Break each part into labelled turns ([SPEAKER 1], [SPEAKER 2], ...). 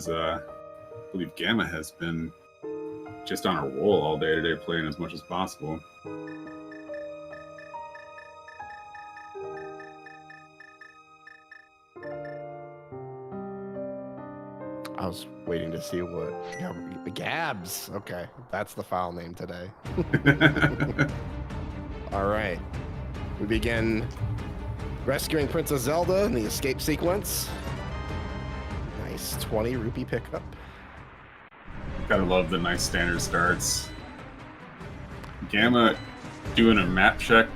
[SPEAKER 1] I believe Gamma has been just on a roll all day today, playing as much as possible.
[SPEAKER 2] I was waiting to see what Gabs. Okay, that's the file name today. All right, we begin rescuing Princess Zelda in the escape sequence. Nice 20 rupee pickup.
[SPEAKER 1] Gotta love the nice standard starts. Gamma doing a map check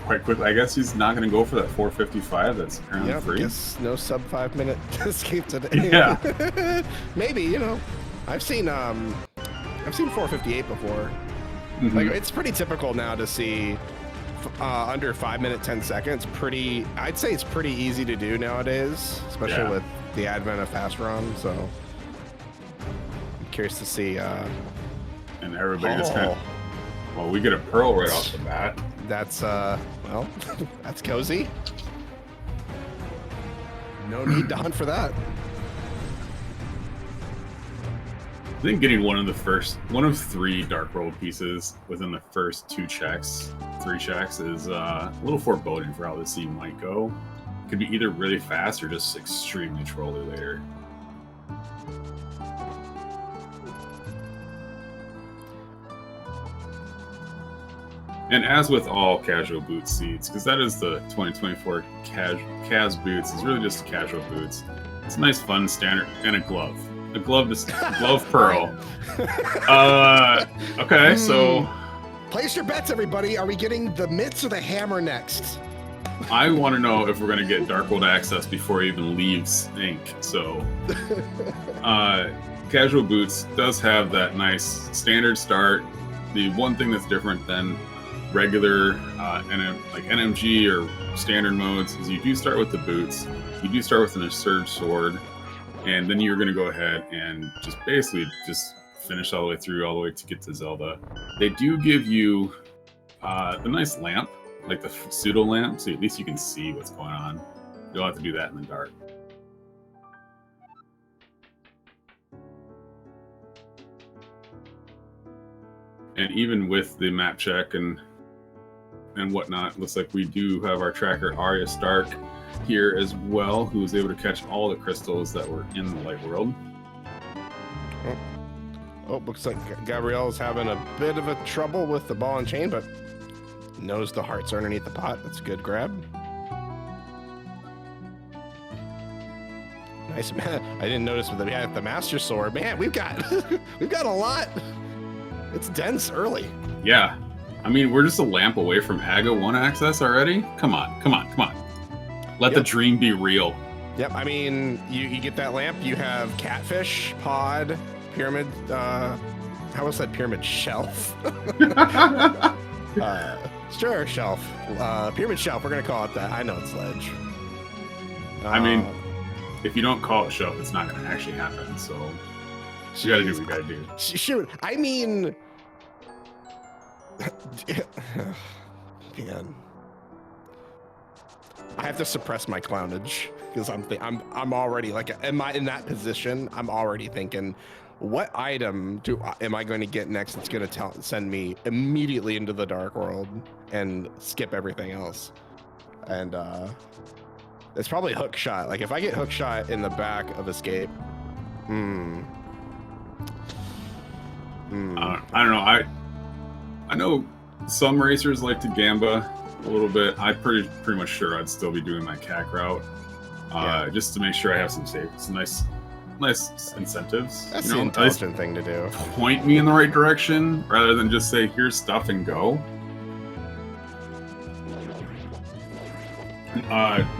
[SPEAKER 1] quite quickly. I guess he's not going to go for that 455 that's apparently free.
[SPEAKER 2] Yes, no sub 5 minute escape today.
[SPEAKER 1] Yeah.
[SPEAKER 2] Maybe, you know. I've seen 458 before.
[SPEAKER 1] Mm-hmm.
[SPEAKER 2] Like, it's pretty typical now to see under 5 minute 10 seconds. I'd say it's pretty easy to do nowadays, especially with the advent of fast run. So I'm curious to see.
[SPEAKER 1] And everybody just kind of, well, we get a pearl right off the bat.
[SPEAKER 2] That's well, that's cozy. No need to hunt for that.
[SPEAKER 1] I think getting one of 3 Dark World pieces within the first 3 checks is a little foreboding for how this scene might go. It could be either really fast or just extremely trolly later. And as with all casual boots seeds, because that is the 2024 Cas boots, is really just casual boots. It's a nice, fun standard, and a glove. A glove pearl. Okay, so
[SPEAKER 2] place your bets, everybody. Are we getting the mitts or the hammer next?
[SPEAKER 1] I want to know if we're going to get Dark World access before it even leaves ink. So, casual boots does have that nice standard start. The one thing that's different than regular like NMG or standard modes is you do start with the boots. You do start with an Surge sword, and then you're going to go ahead and just basically just finish all the way to get to Zelda. They do give you the nice lamp, like the pseudo lamp, so at least you can see what's going on. You don't have to do that in the dark. And even with the map check and whatnot, looks like we do have our tracker Arya Stark here as well, who was able to catch all the crystals that were in the light world.
[SPEAKER 2] Oh, looks like Gabriel is having a bit of a trouble with the ball and chain, but knows the hearts are underneath the pot. That's a good grab. Nice, man. I didn't notice with the Master Sword. Man, we've got a lot. It's dense early.
[SPEAKER 1] Yeah. I mean, we're just a lamp away from AGA 1 access already? Come on. Let the dream be real.
[SPEAKER 2] Yep, I mean, you get that lamp, you have Catfish, Pod, Pyramid, how was that? Pyramid Shelf? Sure, Shelf. Pyramid Shelf, we're going to call it that. I know it's Ledge.
[SPEAKER 1] I mean, if you don't call it Shelf, it's not going to actually happen, so you got to do what you got to do.
[SPEAKER 2] Shoot, I mean... Man, I have to suppress my clownage because I'm already like, am I in that position? I'm already thinking, what item am I going to get next that's going to send me immediately into the Dark World and skip everything else? And it's probably Hook Shot. Like if I get Hook Shot in the back of Escape,
[SPEAKER 1] I don't know. I know some racers like to gamba a little bit. I'm pretty much sure I'd still be doing my CAC route, just to make sure I have some nice incentives.
[SPEAKER 2] That's the intelligent thing to do.
[SPEAKER 1] Point me in the right direction rather than just say, here's stuff and go.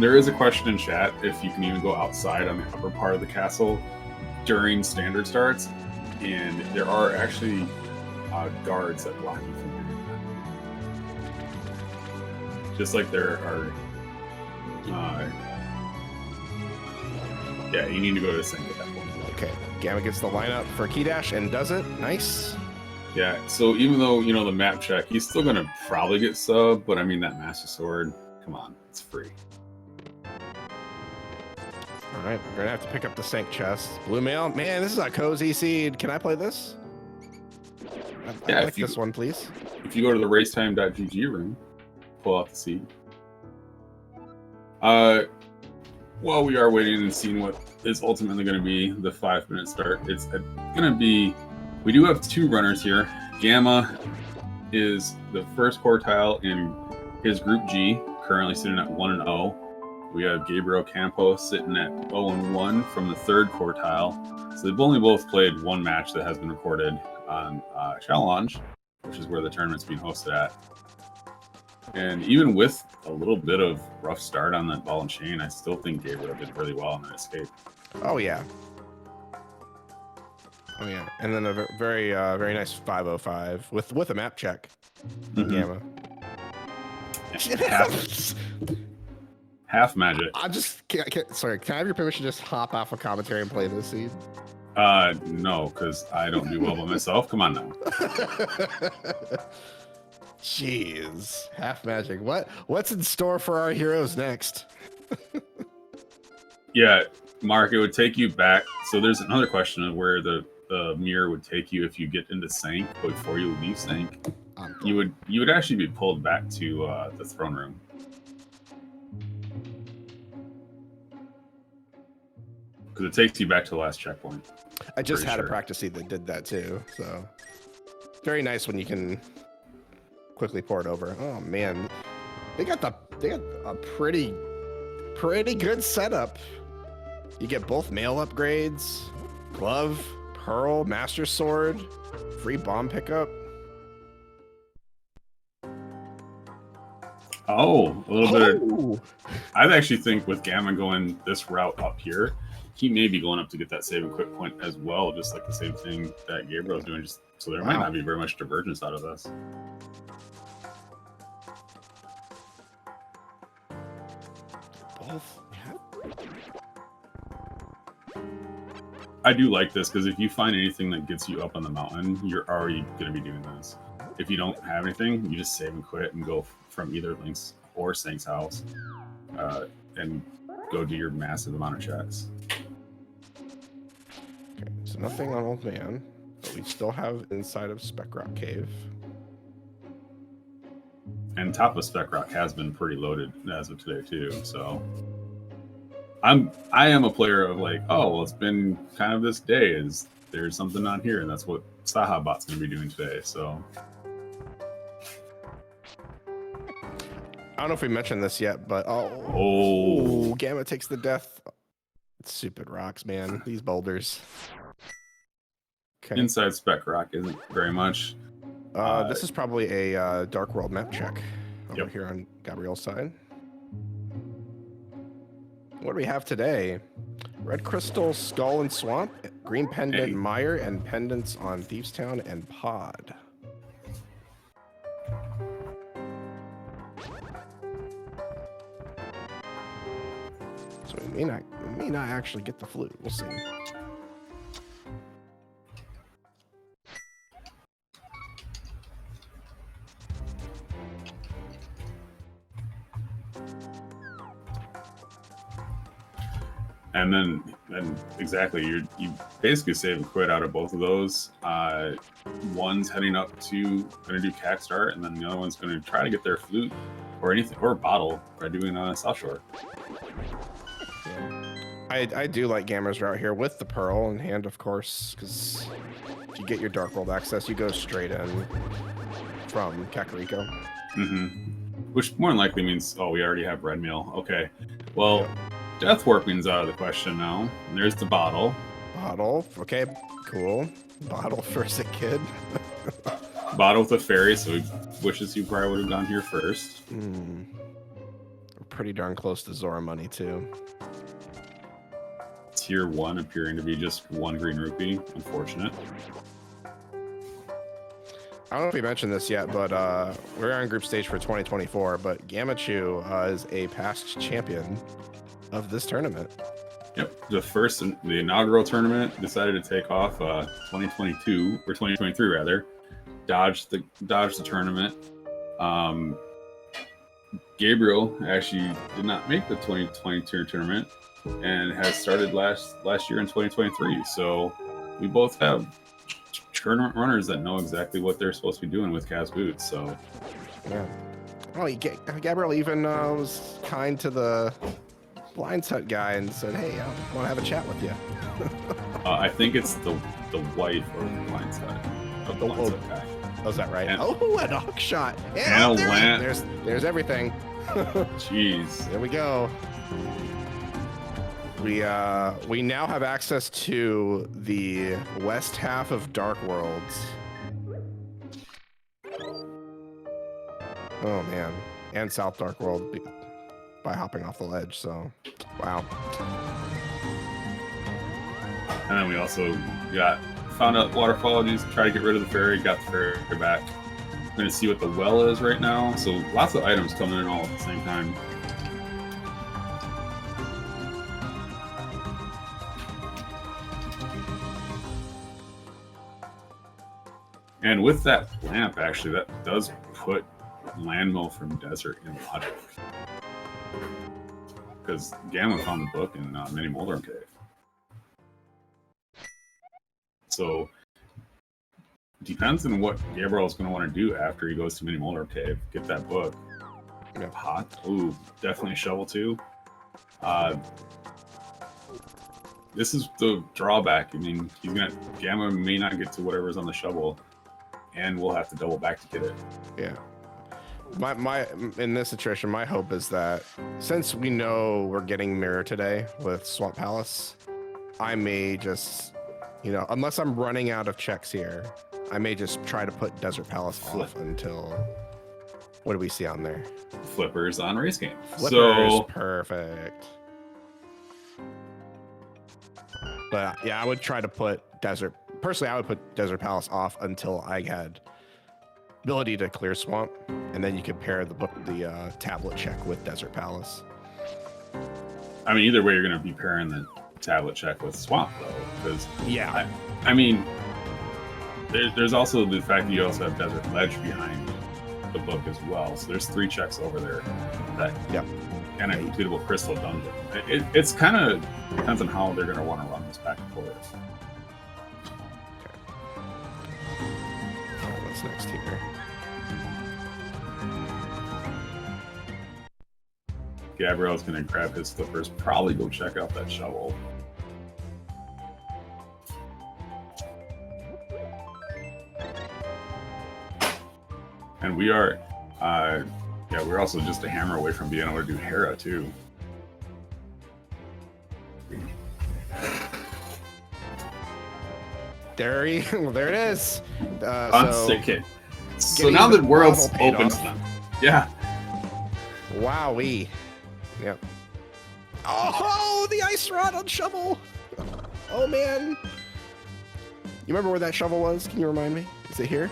[SPEAKER 1] There is a question in chat if you can even go outside on the upper part of the castle during standard starts, and there are actually guards that block you from doing that. Just like there are... yeah, you need to go to the sink at that point.
[SPEAKER 2] Okay, Gamma gets the lineup for Key Dash and does it. Nice.
[SPEAKER 1] Yeah, so even though, you know, the map check, he's still going to probably get sub, but I mean, that Master Sword, come on, it's free.
[SPEAKER 2] All right, we're gonna have to pick up the sync chest. Blue mail, man, this is a cozy seed. Can I play this?
[SPEAKER 1] Yeah,
[SPEAKER 2] I'd like this one, please.
[SPEAKER 1] If you go to the racetime.gg room, pull out the seed. While we are waiting and seeing what is ultimately going to be the 5-minute start, it's going to be. We do have 2 runners here. Gamma is the first quartile in his Group G, currently sitting at 1-0. We have Gabriel Campos sitting at 0-1 from the 3rd quartile. So they've only both played 1 match that has been recorded on Challenge, which is where the tournament's being hosted at. And even with a little bit of rough start on that ball and chain, I still think Gabriel did really well on that escape.
[SPEAKER 2] Oh yeah. Oh yeah, and then a very nice 505 with a map check. Gamma.
[SPEAKER 1] Half magic.
[SPEAKER 2] I just sorry. Can I have your permission to just hop off a commentary and play this seed?
[SPEAKER 1] No, because I don't do well by myself. Come on now.
[SPEAKER 2] Jeez, half magic. What's in store for our heroes next?
[SPEAKER 1] Yeah, Mark, it would take you back. So there's another question of where the mirror would take you if you get into sync, but before you leave sync, you would actually be pulled back to the throne room. Because it takes you back to the last checkpoint.
[SPEAKER 2] I just had a practice seed that did that too, so very nice when you can quickly pour it over. Oh man, they got a pretty good setup. You get both mail upgrades, glove, pearl, master sword, free bomb pickup.
[SPEAKER 1] Oh, a little bit. I actually think with Gamma going this route up here, he may be going up to get that save and quit point as well, just like the same thing that Gabriel's doing. Just so there might not be very much divergence out of this.
[SPEAKER 2] Both.
[SPEAKER 1] I do like this because if you find anything that gets you up on the mountain, you're already going to be doing this. If you don't have anything, you just save and quit and go from either Link's or Sank's house and go do your massive amount of checks.
[SPEAKER 2] Okay, so nothing on Old Man, but we still have inside of Spec Rock Cave.
[SPEAKER 1] And top of Spec Rock has been pretty loaded as of today too, so I am a player of like, oh well, it's been kind of this day, is there's something on here, and that's what Sahabot's going to be doing today. So
[SPEAKER 2] I don't know if we mentioned this yet, but Gamma takes the death. Stupid rocks, man. These boulders. Okay.
[SPEAKER 1] Inside Spec Rock isn't very much.
[SPEAKER 2] This is probably a Dark World map check over here on Gabriel's side. What do we have today? Red Crystal, Skull and Swamp, Green Pendant, Mire, and pendants on Thieves Town and Pod. So we may not actually get the flute. We'll see.
[SPEAKER 1] And then exactly, you basically save and quit out of both of those. One's heading up to going to do CAC start, and then the other one's going to try to get their flute or anything or bottle by doing South Shore.
[SPEAKER 2] Yeah. I do like Gamma's route here with the pearl in hand, of course, because if you get your Dark World access, you go straight in from Kakariko.
[SPEAKER 1] Which more than likely means, oh, we already have red mail. Okay, well. Death Warping's out of the question now. And there's the bottle.
[SPEAKER 2] Bottle. Okay, cool. Bottle for a sick kid.
[SPEAKER 1] Bottle with a fairy, so he wishes he probably would have gone here first.
[SPEAKER 2] We're pretty darn close to Zora money, too.
[SPEAKER 1] Tier 1 appearing to be just 1 green rupee. Unfortunate.
[SPEAKER 2] I don't know if we mentioned this yet, but we're on group stage for 2024, but Gammachuu is a past champion of this tournament.
[SPEAKER 1] Yep, the inaugural tournament decided to take off 2022 or 2023 rather. Dodged the tournament. Gabriel actually did not make the 2022 tournament, and has started last year in 2023. So we both have tournament runners that know exactly what they're supposed to be doing with Cavs boots. So
[SPEAKER 2] yeah. Oh, Gabriel even was kind to the Blinds Hut guy and said, "Hey, I want to have a chat with you."
[SPEAKER 1] I think it's the wife of the Blinds Hut, of the Blinds Hut guy.
[SPEAKER 2] Oh, is that right?
[SPEAKER 1] And,
[SPEAKER 2] a knock shot.
[SPEAKER 1] And
[SPEAKER 2] there's everything.
[SPEAKER 1] Jeez.
[SPEAKER 2] There we go. We now have access to the west half of Dark Worlds. Oh man, and South Dark World by hopping off the ledge. So, wow.
[SPEAKER 1] And then we also found out waterfall. Try to get rid of the ferry. Got the ferry back. We're gonna see what the well is right now. So lots of items coming in all at the same time. And with that lamp, actually, that does put Landmill from Desert in logic. Because Gamma found the book in Mini Moldorm Cave. So, depends on what Gabriel's going to want to do after he goes to Mini Moldorm Cave. Get that book. Got pot. Ooh, definitely a shovel too. This is the drawback. I mean, Gamma may not get to whatever's on the shovel, and we'll have to double back to get it.
[SPEAKER 2] Yeah. My in this situation, my hope is that since we know we're getting Mirror today with Swamp Palace, I may just, unless I'm running out of checks here, I may just try to put Desert Palace off until. What do we see on there?
[SPEAKER 1] Flippers on race game.
[SPEAKER 2] Flippers, perfect. But yeah, I would try to put Desert. Personally, I would put Desert Palace off until I had ability to clear Swamp, and then you could pair the tablet check with Desert Palace.
[SPEAKER 1] I mean, either way, you're going to be pairing the tablet check with Swamp, though, because I mean, there's also the fact that you also have Desert Ledge behind the book as well. So there's 3 checks over there that and a completable Crystal Dungeon. It's kind of depends on how they're going to want to run this back and forth.
[SPEAKER 2] What's next here?
[SPEAKER 1] Gabriel's gonna grab his flippers, probably go check out that shovel. And we are, we're also just a hammer away from being able to do Hera too.
[SPEAKER 2] There it is.
[SPEAKER 1] Unstick it. So now the world's open to them. Yeah.
[SPEAKER 2] Wowee. Yep. Oh, the ice rod on shovel. Oh man. You remember where that shovel was? Can you remind me? Is it here?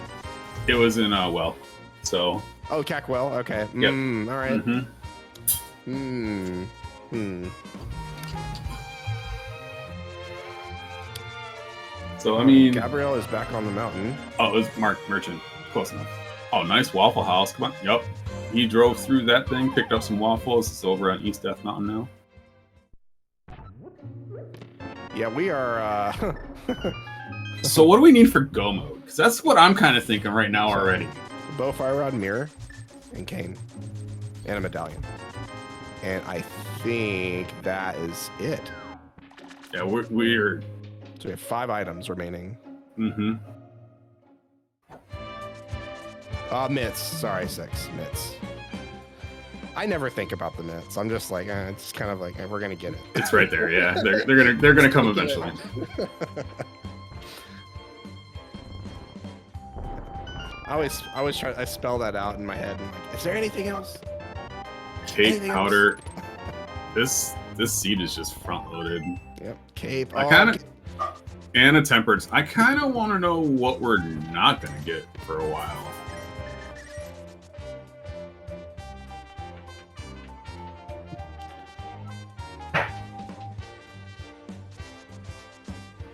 [SPEAKER 1] It was in well. So.
[SPEAKER 2] Oh, Cackwell. Okay.
[SPEAKER 1] Yep.
[SPEAKER 2] All right.
[SPEAKER 1] So I mean,
[SPEAKER 2] Gabriel is back on the mountain.
[SPEAKER 1] Oh, it was Mark Merchant. Close enough. Oh, nice Waffle House. Come on. Yep. He drove through that thing, picked up some waffles. It's over on East Death Mountain now.
[SPEAKER 2] Yeah, we are.
[SPEAKER 1] So what do we need for go mode? Because that's what I'm kind of thinking right now already.
[SPEAKER 2] Bow, Fire Rod, Mirror, and Cane. And a medallion. And I think that is it.
[SPEAKER 1] Yeah, we're...
[SPEAKER 2] So we have 5 items remaining. Mitts. Sorry, 6 mitts. I never think about the mitts. I'm just like, it's kind of like, we're gonna get it.
[SPEAKER 1] It's right there. Yeah, they're gonna come eventually.
[SPEAKER 2] I always try. I spell that out in my head. And like, is there anything else?
[SPEAKER 1] Cape powder. This seed is just front loaded.
[SPEAKER 2] Yep. Cape.
[SPEAKER 1] And a temperance. I kind of want to know what we're not gonna get for a while.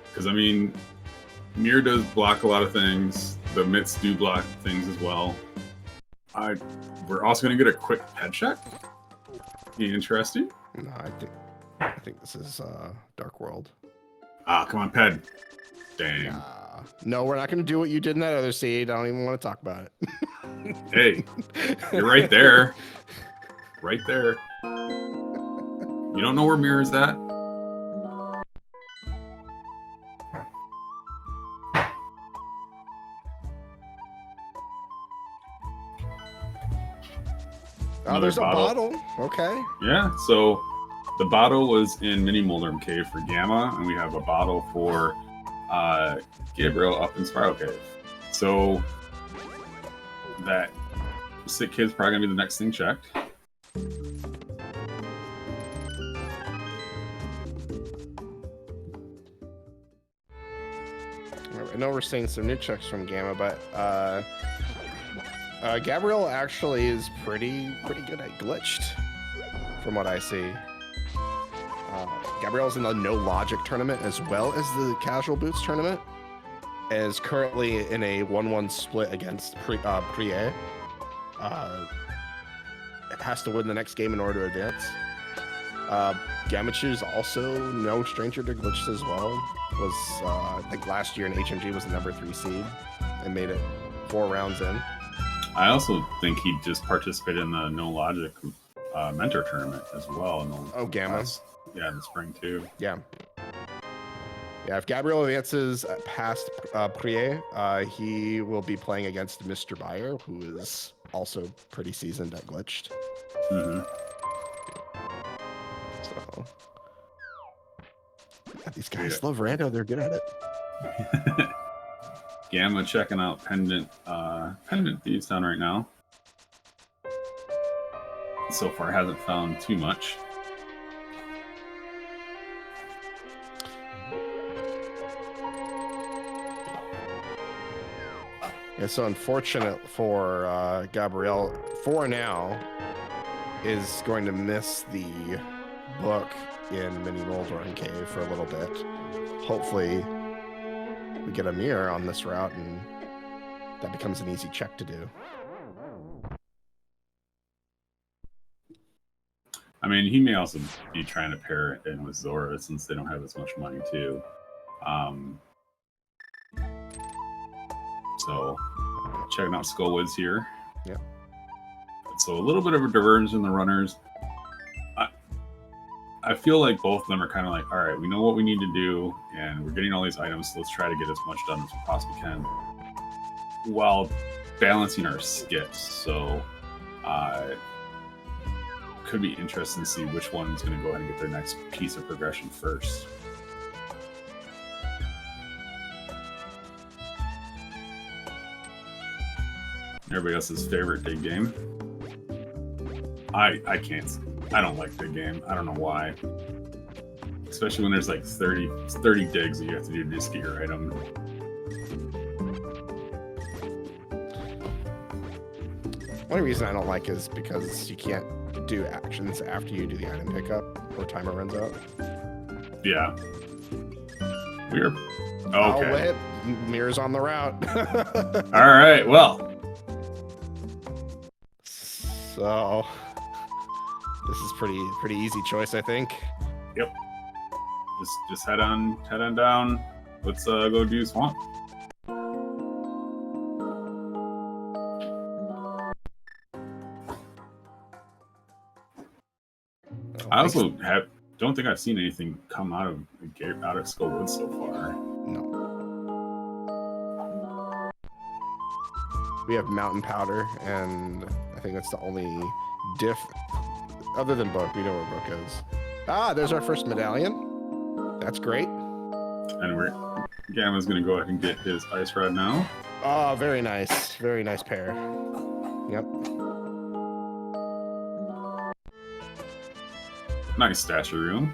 [SPEAKER 1] Because, I mean, Mir does block a lot of things. The mitts do block things as well. We're also going to get a quick pet check. Interesting.
[SPEAKER 2] No, I think I think this is Dark World.
[SPEAKER 1] Ah, come on, Ped. Dang.
[SPEAKER 2] No, we're not going to do what you did in that other seed. I don't even want to talk about it.
[SPEAKER 1] Hey, you're right there. Right there. You don't know where Mirror's at?
[SPEAKER 2] Oh, there's a bottle. Okay.
[SPEAKER 1] Yeah, so the bottle was in Mini Moldrum Cave for Gamma, and we have a bottle for Gabriel up in Spiral Cave. So that sick kid's probably gonna be the next thing checked.
[SPEAKER 2] I know we're seeing some new checks from Gamma, but Gabriel actually is pretty good at glitched, from what I see. Gabriel's in the No Logic tournament as well as the Casual Boots tournament. Is currently in a 1-1 split against Prier. Has to win the next game in order to advance. Gammachuu is also no stranger to glitches as well. Was I think last year in HMG was the number 3 seed and made it 4 rounds in.
[SPEAKER 1] I also think he just participated in the No Logic mentor tournament as well.
[SPEAKER 2] Gamma.
[SPEAKER 1] Yeah, in the spring too.
[SPEAKER 2] Yeah. Yeah, if Gabriel advances past Prier, he will be playing against Mr. Bayer, who is also pretty seasoned at glitched.
[SPEAKER 1] Mm-hmm.
[SPEAKER 2] So, yeah, these guys love Rando. They're good at it.
[SPEAKER 1] Gamma checking out Pendant Thieves Town right now. So far, hasn't found too much.
[SPEAKER 2] It's unfortunate for Gabriel, for now, is going to miss the book in Mini Moldrum Cave for a little bit. Hopefully, we get a mirror on this route, and that becomes an easy check to do.
[SPEAKER 1] I mean, he may also be trying to pair it in with Zora since they don't have as much money, too. So, checking out Skullwoods here.
[SPEAKER 2] Yep.
[SPEAKER 1] So, a little bit of a divergence in the runners. I feel like both of them are kind of like, all right, we know what we need to do, and we're getting all these items, so let's try to get as much done as we possibly can while balancing our skits. So, could be interesting to see which one's going to go ahead and get their next piece of progression first. Everybody else's favorite dig game. I don't like dig game. I don't know why. Especially when there's like 30 digs that you have to do to just get your item.
[SPEAKER 2] Only reason I don't like is because you can't do actions after you do the item pickup or timer runs out.
[SPEAKER 1] Yeah. Weird. Okay.
[SPEAKER 2] Mirror's on the route.
[SPEAKER 1] All right. Well.
[SPEAKER 2] So this is pretty easy choice, I think.
[SPEAKER 1] Yep. Just head on down. Let's go do Swamp. I also don't think I've seen anything come out of Skullwood so far.
[SPEAKER 2] No. We have Mountain Powder, and I think that's the only diff other than Book. We know where Book is. Ah, there's our first medallion. That's great.
[SPEAKER 1] And Gamma's gonna go ahead and get his Ice Rod now.
[SPEAKER 2] Oh, very nice. Very nice pair. Yep.
[SPEAKER 1] Nice stature room.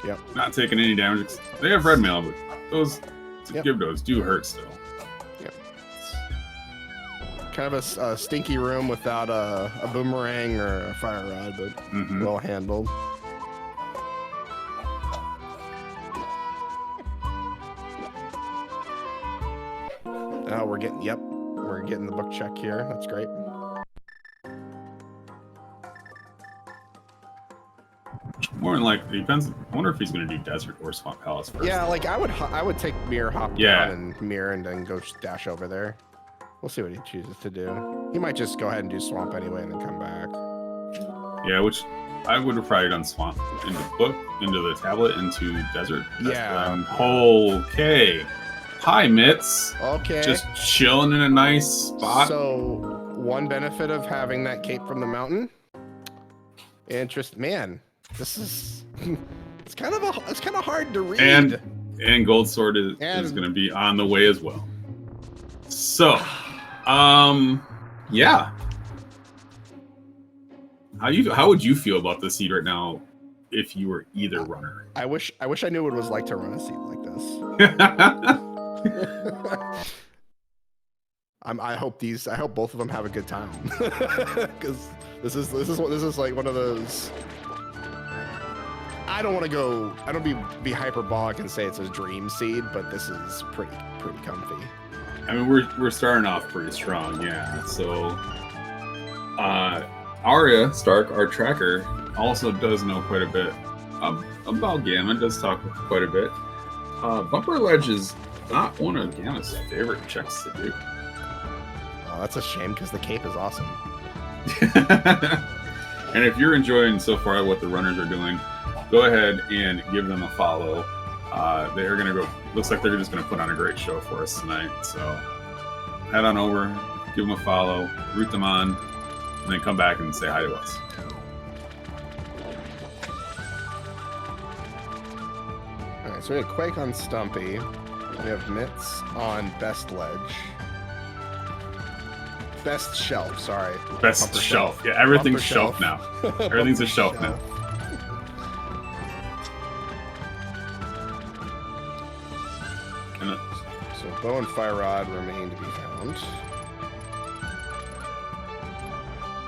[SPEAKER 2] Yep.
[SPEAKER 1] Not taking any damage. They have red mail, but those Gibdos do hurt still.
[SPEAKER 2] Yep. Kind of a stinky room without a boomerang or a fire rod, but well handled. Oh, we're getting the book check here. That's great.
[SPEAKER 1] more than likely depends. I wonder if he's going to do desert or swamp palace first.
[SPEAKER 2] Yeah, like I would take mirror hop
[SPEAKER 1] Yeah.
[SPEAKER 2] down and mirror and then go dash over there. We'll see what he chooses to do. He might just go ahead and do swamp anyway and then come back.
[SPEAKER 1] Yeah, which I would have probably done swamp into book, into the tablet, into desert.
[SPEAKER 2] Yeah.
[SPEAKER 1] Okay. Hi, Mitts.
[SPEAKER 2] Okay.
[SPEAKER 1] Just chilling in a nice spot.
[SPEAKER 2] So one benefit of having that cape from the mountain. Man, this is it's kind of hard to read.
[SPEAKER 1] And Gold Sword is going to be on the way as well. So, yeah. How would you feel about the seed right now if you were either runner?
[SPEAKER 2] I wish I knew what it was like to run a seed like this. I hope both of them have a good time, because this is like one of those. I don't be hyperbolic and say it's a dream seed, but this is pretty comfy.
[SPEAKER 1] I mean, we're starting off pretty strong, yeah. So, Arya Stark, our tracker, also does know quite a bit about Gamma. Does talk quite a bit. Bumper Ledge is not one of Gamma's favorite checks to do.
[SPEAKER 2] Oh, that's a shame because the cape is awesome.
[SPEAKER 1] And if you're enjoying so far what the runners are doing, go ahead and give them a follow. They're gonna go. Looks like they're just gonna put on a great show for us tonight. So head on over, give them a follow, root them on, and then come back and say hi to us.
[SPEAKER 2] All right, so we have Quake on Stumpy. We have Mitts on Best Ledge. Best Shelf, sorry.
[SPEAKER 1] Best
[SPEAKER 2] Bumper
[SPEAKER 1] shelf. Yeah, everything's
[SPEAKER 2] Bumper
[SPEAKER 1] shelf now. Everything's a shelf now.
[SPEAKER 2] So bow and fire rod remain to be found.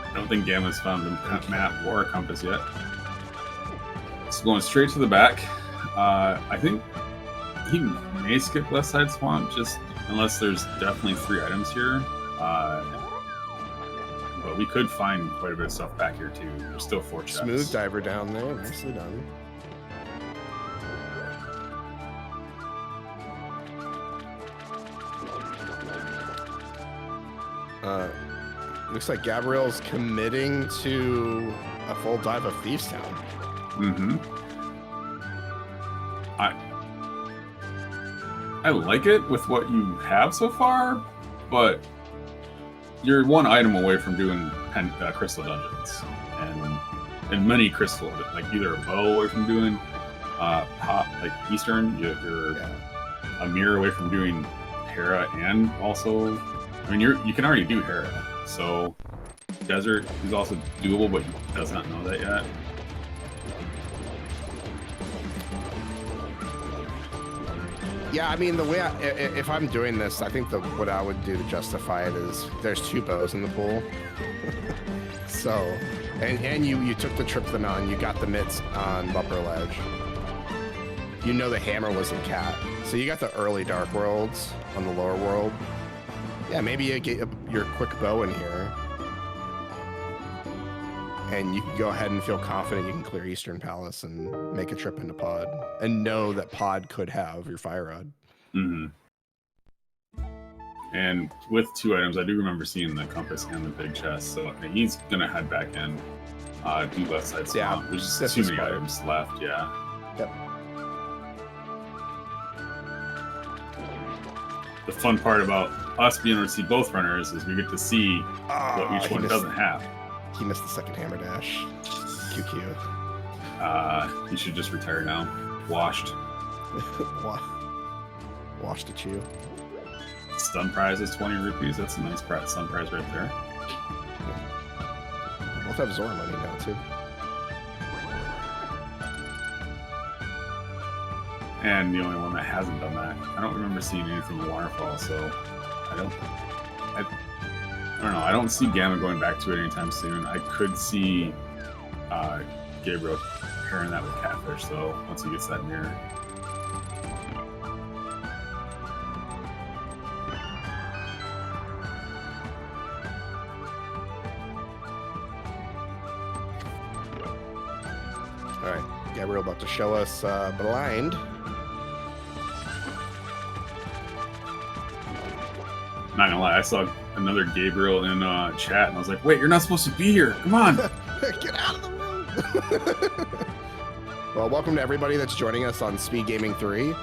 [SPEAKER 1] I don't think Gamma's found a map or a compass yet. So going straight to the back. I think he may skip left side swamp, just unless there's definitely 3 items here. But we could find quite a bit of stuff back here too. There's still 4 chests.
[SPEAKER 2] Smooth diver down there, nicely done. Looks like Gabriel's committing to a full dive of Thieves Town.
[SPEAKER 1] Mm-hmm. I like it with what you have so far, but you're 1 item away from doing crystal dungeons, and many crystal, like either a bow away from doing like Eastern, you're a mirror away from doing Hera, and also, I mean, you can already do Hera, so desert is also doable, but he does not know that yet.
[SPEAKER 2] Yeah, I mean, the way if I'm doing this, I think what I would do to justify it is there's 2 bows in the pool. So, and you took the trip to the mountain, you got the mitts on Bumper Ledge. You know the hammer was in Cat, so you got the early Dark Worlds on the lower world. Yeah, maybe you get your quick bow in here, and you can go ahead and feel confident you can clear Eastern Palace and make a trip into Pod, and know that Pod could have your fire rod.
[SPEAKER 1] Mm-hmm. And with 2 items, I do remember seeing the compass and the big chest, so he's gonna head back in, do left side swamp. There's just too many items left. Yeah.
[SPEAKER 2] Yep.
[SPEAKER 1] The fun part about us being able to see both runners is we get to see what each one doesn't have.
[SPEAKER 2] He missed the second hammer dash. QQ.
[SPEAKER 1] He should just retire now. Washed.
[SPEAKER 2] Washed to chew.
[SPEAKER 1] Stun prize is 20 rupees. That's a nice stun prize right there.
[SPEAKER 2] Both have Zora money now too.
[SPEAKER 1] And the only one that hasn't done that. I don't remember seeing anything in Waterfall, so I don't know. I don't see Gamma going back to it anytime soon. I could see Gabriel pairing that with Catfish, though, once he gets that mirror.
[SPEAKER 2] All right. Gabriel about to show us blind.
[SPEAKER 1] Not gonna lie, I saw another Gabriel in chat, and I was like, "Wait, you're not supposed to be here. Come on,
[SPEAKER 2] get out of the room." Well, welcome to everybody that's joining us on SpeedGaming 3.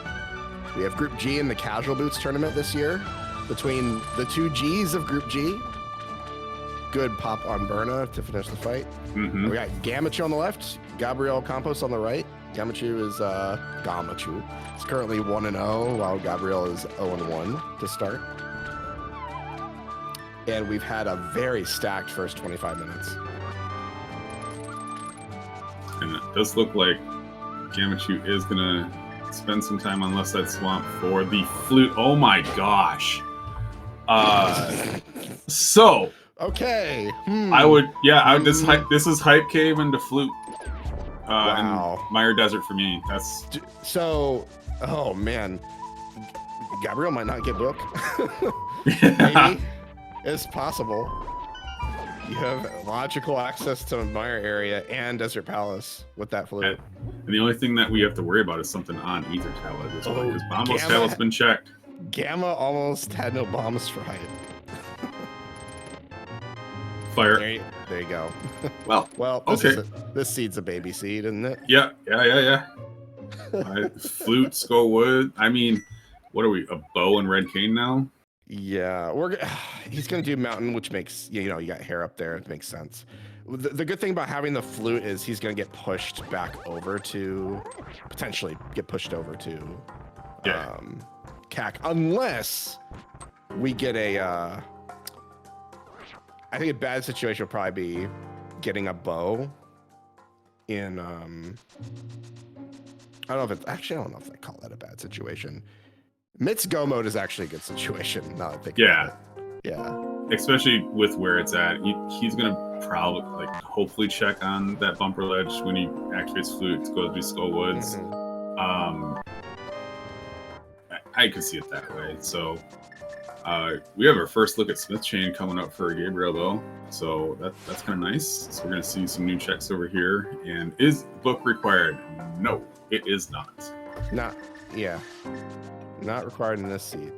[SPEAKER 2] We have Group G in the Casual Boots tournament this year. Between the two Gs of Group G, good pop on Berna to finish the fight.
[SPEAKER 1] Mm-hmm.
[SPEAKER 2] We got Gammachuu on the left, Gabriel Campos on the right. Gammachuu is Gammachuu. It's currently 1-0, while Gabriel is 0-1 to start. And we've had a very stacked first 25 minutes.
[SPEAKER 1] And it does look like Gammachuu is gonna spend some time on left side swamp for the flute. Oh my gosh. So
[SPEAKER 2] okay.
[SPEAKER 1] I would this is hype cave into flute.
[SPEAKER 2] Wow.
[SPEAKER 1] And Mire Desert for me. That's
[SPEAKER 2] so. Oh man, Gabriel might not get booked.
[SPEAKER 1] yeah.
[SPEAKER 2] Maybe it's possible. You have logical access to Mire area and Desert Palace with that flute.
[SPEAKER 1] And the only thing that we have to worry about is something on Ether Tower at this point, because Bombos
[SPEAKER 2] Gamma
[SPEAKER 1] Tail's been checked.
[SPEAKER 2] Gamma almost had no bombs for height.
[SPEAKER 1] Fire.
[SPEAKER 2] There you go.
[SPEAKER 1] Well,
[SPEAKER 2] okay. This seed's a baby seed, isn't it?
[SPEAKER 1] Yeah. Flute, Skull Wood. I mean, what are we? A bow and red cane now?
[SPEAKER 2] Yeah, he's gonna do mountain, which makes you got hair up there. It makes sense. The good thing about having the flute is he's gonna get pushed back over to potentially get pushed over to CAC, unless we get a. I think a bad situation would probably be getting a bow in. I don't know if it's actually. I don't know if they call that a bad situation. Mit's go mode is actually a good situation. Now that I think about it. Yeah.
[SPEAKER 1] Especially with where it's at, he's gonna probably hopefully check on that bumper ledge when he activates flute to go to Skull Woods.
[SPEAKER 2] Mm-hmm.
[SPEAKER 1] I could see it that way. So we have our first look at Smith Chain coming up for Gabriel though, so that's kind of nice. So we're gonna see some new checks over here. And is book required? No, it is not.
[SPEAKER 2] Not required in this seat.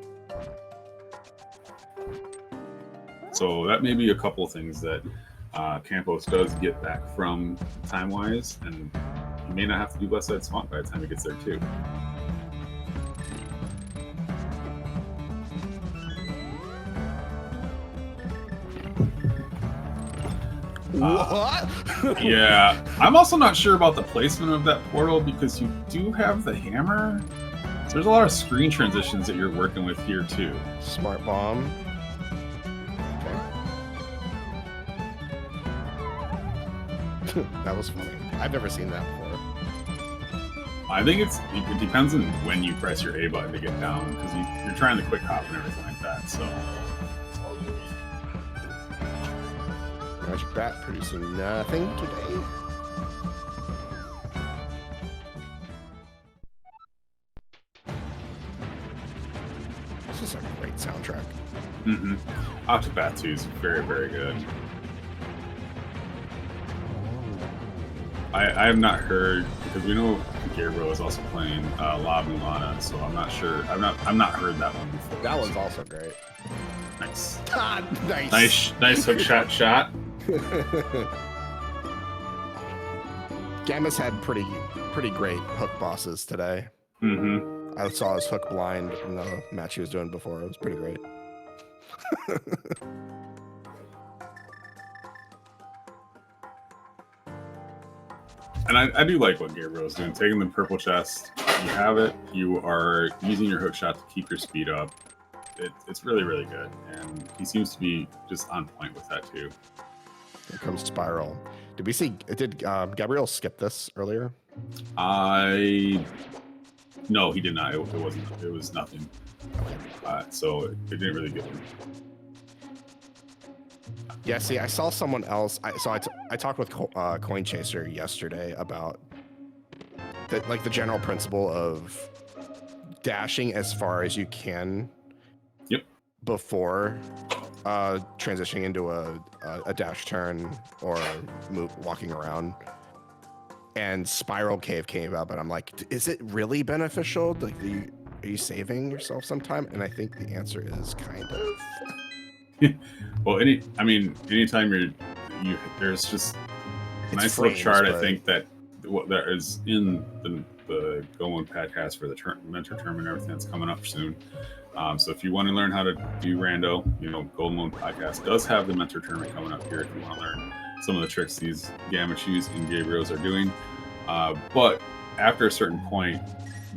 [SPEAKER 1] So that may be a couple of things that Campos does get back from time-wise, and he may not have to do left side swamp by the time he gets there too.
[SPEAKER 2] What?
[SPEAKER 1] Yeah, I'm also not sure about the placement of that portal because you do have the hammer. So there's a lot of screen transitions that you're working with here too.
[SPEAKER 2] Smart bomb. Okay. That was funny. I've never seen that before.
[SPEAKER 1] I think it depends on when you press your A button to get down because you're trying to quick hop and everything like that. So.
[SPEAKER 2] Magic Bat producing nothing today. This is a great soundtrack.
[SPEAKER 1] Mm-hmm. Octopath 2 is very, very good. I have not heard because we know Gabriel is also playing La Mulana, so I'm not sure. I've not heard that one before.
[SPEAKER 2] That one's also great.
[SPEAKER 1] Nice.
[SPEAKER 2] Nice
[SPEAKER 1] hook shot.
[SPEAKER 2] Gamma's had pretty great hook bosses today.
[SPEAKER 1] Mm-hmm.
[SPEAKER 2] I saw his hook blind in the match he was doing before. It was pretty great.
[SPEAKER 1] And I do like what Gabriel's doing. Taking the purple chest, you have it. You are using your hook shot to keep your speed up. It's really, really good. And he seems to be just on point with that too.
[SPEAKER 2] Here comes Spiral. Did Gabriel skip this earlier?
[SPEAKER 1] No, he did not. It was nothing. So it didn't really get him.
[SPEAKER 2] Yeah, see, I saw someone else. I talked with Coin Chaser yesterday about the general principle of dashing as far as you can.
[SPEAKER 1] Yep.
[SPEAKER 2] Before transitioning into a dash turn or walking around. and Spiral Cave came up, and I'm like, is it really beneficial? Like, are you saving yourself sometime? And I think the answer is kind of.
[SPEAKER 1] Well, anytime there's just a nice little chart. I think that what that is in the Golden podcast for the mentor tournament, everything that's coming up soon. So if you want to learn how to do rando, Golden Moon podcast does have the mentor tournament coming up here. If you want to learn some of the tricks these Gammachus and Gabriels are doing, but after a certain point,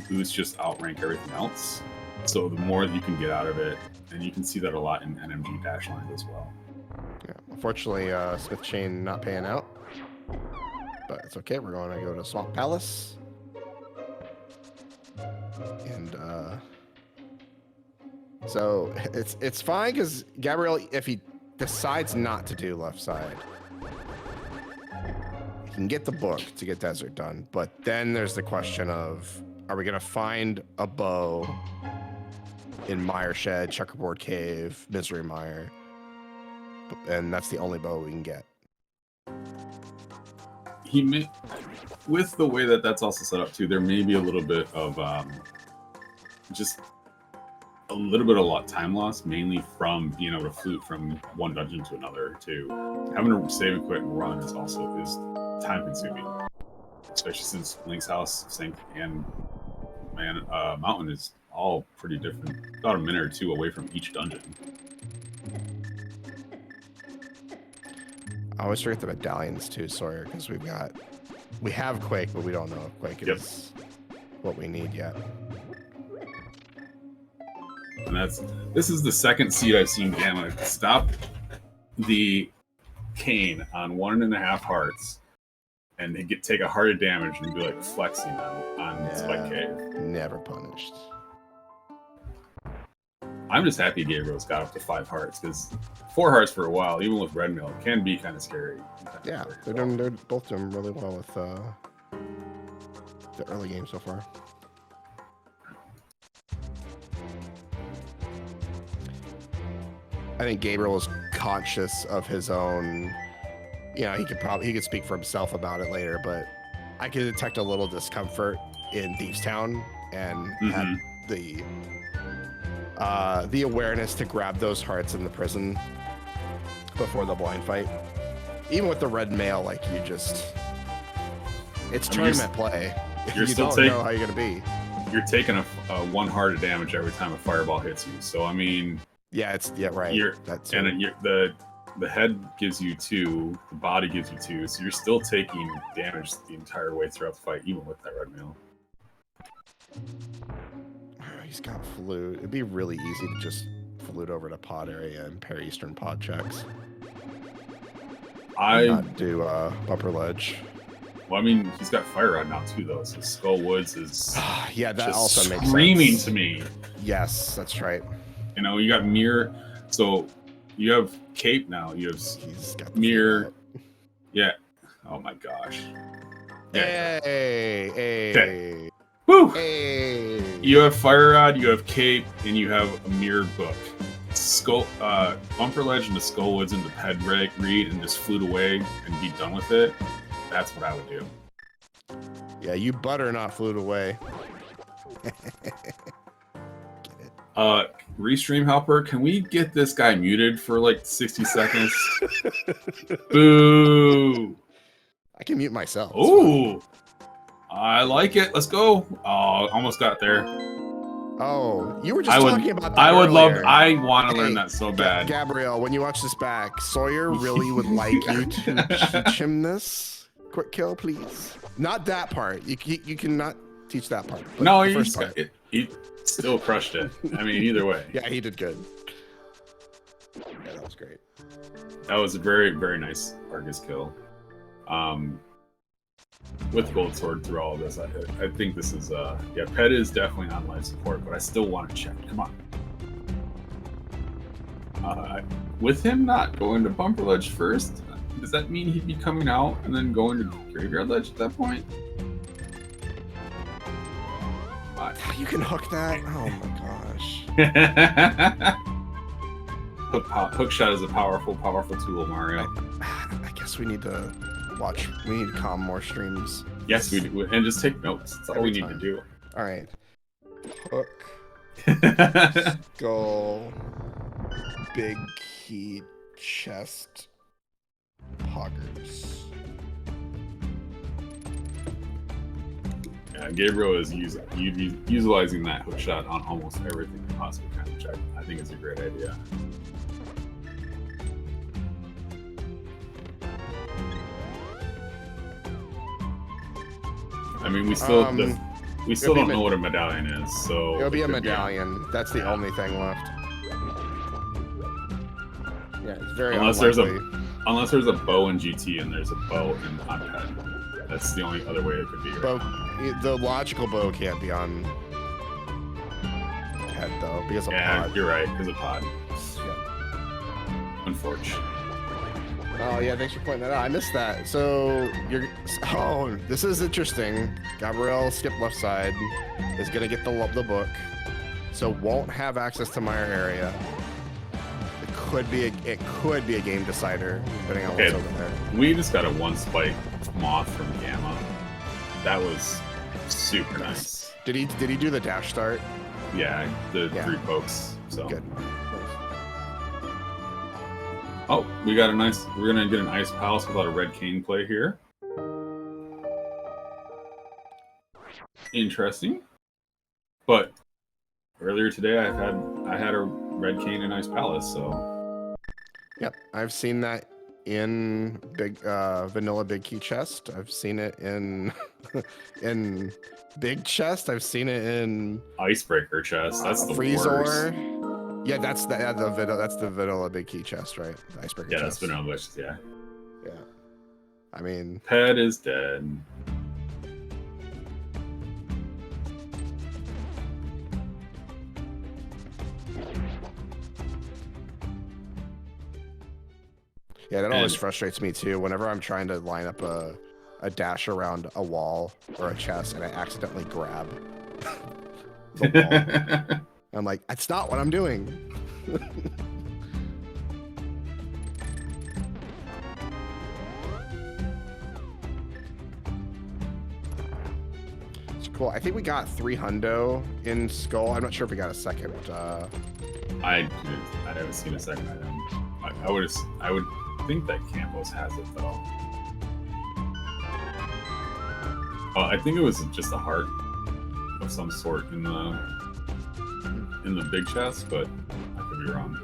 [SPEAKER 1] boots just outrank everything else. So the more that you can get out of it, and you can see that a lot in NMG dash lines as well.
[SPEAKER 2] Yeah, unfortunately, Smith Chain not paying out, but it's okay. We're going to go to Swamp Palace, and so it's fine because Gabriel, if he decides not to do left side, he can get the book to get desert done. But then there's the question of, are we gonna find a bow in Mire Shed, Checkerboard Cave, Misery Mire, and that's the only bow we can get.
[SPEAKER 1] He may, with the way that that's also set up too, there may be a little bit of just a little bit of time loss, mainly from being able to flute from one dungeon to another. To having to save and quit and run is time consuming, especially since Link's House, Sink, and Mountain is all pretty different. About a minute or two away from each dungeon.
[SPEAKER 2] I always forget the medallions too, Sawyer, because we have Quake, but we don't know if Quake is what we need yet.
[SPEAKER 1] And this is the second seed I've seen Gamma stop the cane on 1.5 hearts and they take a heart of damage and be like flexing on Spike Cave.
[SPEAKER 2] Never punished.
[SPEAKER 1] I'm just happy Gabriel's got up to 5 hearts, because 4 hearts for a while, even with Red Mail, can be kind of scary.
[SPEAKER 2] Yeah, they're both doing really well with the early game so far. I think Gabriel is conscious of his own. He could speak for himself about it later, but I could detect a little discomfort in Thieves Town and had the awareness to grab those hearts in the prison before the blind fight. Even with the red mail, it's tournament play. You don't know how you're gonna be.
[SPEAKER 1] You're taking a 1 heart of damage every time a fireball hits you. So I mean, right. The head gives you 2, the body gives you 2, so you're still taking damage the entire way throughout the fight, even with that red mail.
[SPEAKER 2] He's got flute. It'd be really easy to just flute over to pod area and pair Eastern pod checks. Not do upper ledge.
[SPEAKER 1] Well, I mean, he's got Fire Rod now too, though. So Skull Woods is
[SPEAKER 2] that also makes
[SPEAKER 1] screaming
[SPEAKER 2] sense.
[SPEAKER 1] To me.
[SPEAKER 2] Yes, that's right.
[SPEAKER 1] You got Mirror. So you have Cape now. You have Mirror. Yeah. Oh my gosh.
[SPEAKER 2] Yeah. Hey.
[SPEAKER 1] Okay. Woo!
[SPEAKER 2] Hey.
[SPEAKER 1] You have Fire Rod, you have Cape, and you have a Mirror Book. Bumper Ledge into Skull Woods into Ped Reed and just flute away and be done with it. That's what I would do.
[SPEAKER 2] Yeah, you butter not flute away.
[SPEAKER 1] Restream helper, can we get this guy muted for 60 seconds? Boo!
[SPEAKER 2] I can mute myself.
[SPEAKER 1] Ooh! I like it. Let's go. Oh, almost got there.
[SPEAKER 2] Oh, you were just talking about that.
[SPEAKER 1] I want to learn that so bad.
[SPEAKER 2] Gabriel, when you watch this back, Sawyer really would like you to teach him this. Quick kill, please. Not that part. You cannot teach that part.
[SPEAKER 1] No, he still crushed it. I mean, either way.
[SPEAKER 2] Yeah, he did good. Yeah, that was great.
[SPEAKER 1] That was a very, very nice Argus kill. With Gold Sword through all of this, I think this is Pet is definitely on life support, but I still want to check. Come on. With him not going to Bumper Ledge first, does that mean he'd be coming out and then going to Graveyard Ledge at that point?
[SPEAKER 2] You can hook that? Oh my
[SPEAKER 1] gosh. Hook shot is a powerful tool, Mario.
[SPEAKER 2] I guess we need to calm more streams
[SPEAKER 1] Yes, we do. And just take notes. That's all we need to do.
[SPEAKER 2] All right. Hook. Skull. Big key. Chest. Poggers.
[SPEAKER 1] Yeah, Gabriel is utilizing that hook shot on almost everything he possibly can, which I think is a great idea. I mean, we still don't know what a medallion is, so
[SPEAKER 2] it'll be a medallion. That's the only thing left. Yeah, it's very
[SPEAKER 1] unless
[SPEAKER 2] unlikely.
[SPEAKER 1] there's a bow in GT and there's a bow in Pet. That's the only other way it could be. Right?
[SPEAKER 2] The logical bow can't be on Pet though, because of pod.
[SPEAKER 1] You're right, because of pod.
[SPEAKER 2] Yeah.
[SPEAKER 1] Unfortunate.
[SPEAKER 2] Oh yeah, thanks for pointing that out. I missed that. So this is interesting. Gabriel skipped left side, is gonna get the book, so won't have access to Meyer area. It could be a game decider depending on what's over there.
[SPEAKER 1] We just got a 1 spike moth from Gamma. That was super nice.
[SPEAKER 2] Did he do the dash start?
[SPEAKER 1] Yeah, the 3 pokes. So
[SPEAKER 2] good.
[SPEAKER 1] Oh, we're gonna get an Ice Palace without a red cane play here. Interesting. But earlier today I had a red cane and Ice Palace, so.
[SPEAKER 2] Yep, I've seen that in vanilla big key chest. I've seen it in in big chest. I've seen it in
[SPEAKER 1] icebreaker chest. That's the
[SPEAKER 2] Freezor.
[SPEAKER 1] worst.
[SPEAKER 2] Yeah, that's the vanilla big key chest, right? The icebreaker chest.
[SPEAKER 1] That's vanilla chest, yeah.
[SPEAKER 2] Yeah. I mean,
[SPEAKER 1] Pet is dead.
[SPEAKER 2] Yeah, that always frustrates me too. Whenever I'm trying to line up a dash around a wall or a chest and I accidentally grab the wall, I'm like, that's not what I'm doing. It's cool. I think we got 3 hundo in Skull. I'm not sure if we got a second.
[SPEAKER 1] I haven't seen a second item. I would think that Campos has it though. I think it was just a heart of some sort in the big chest, but I could be wrong.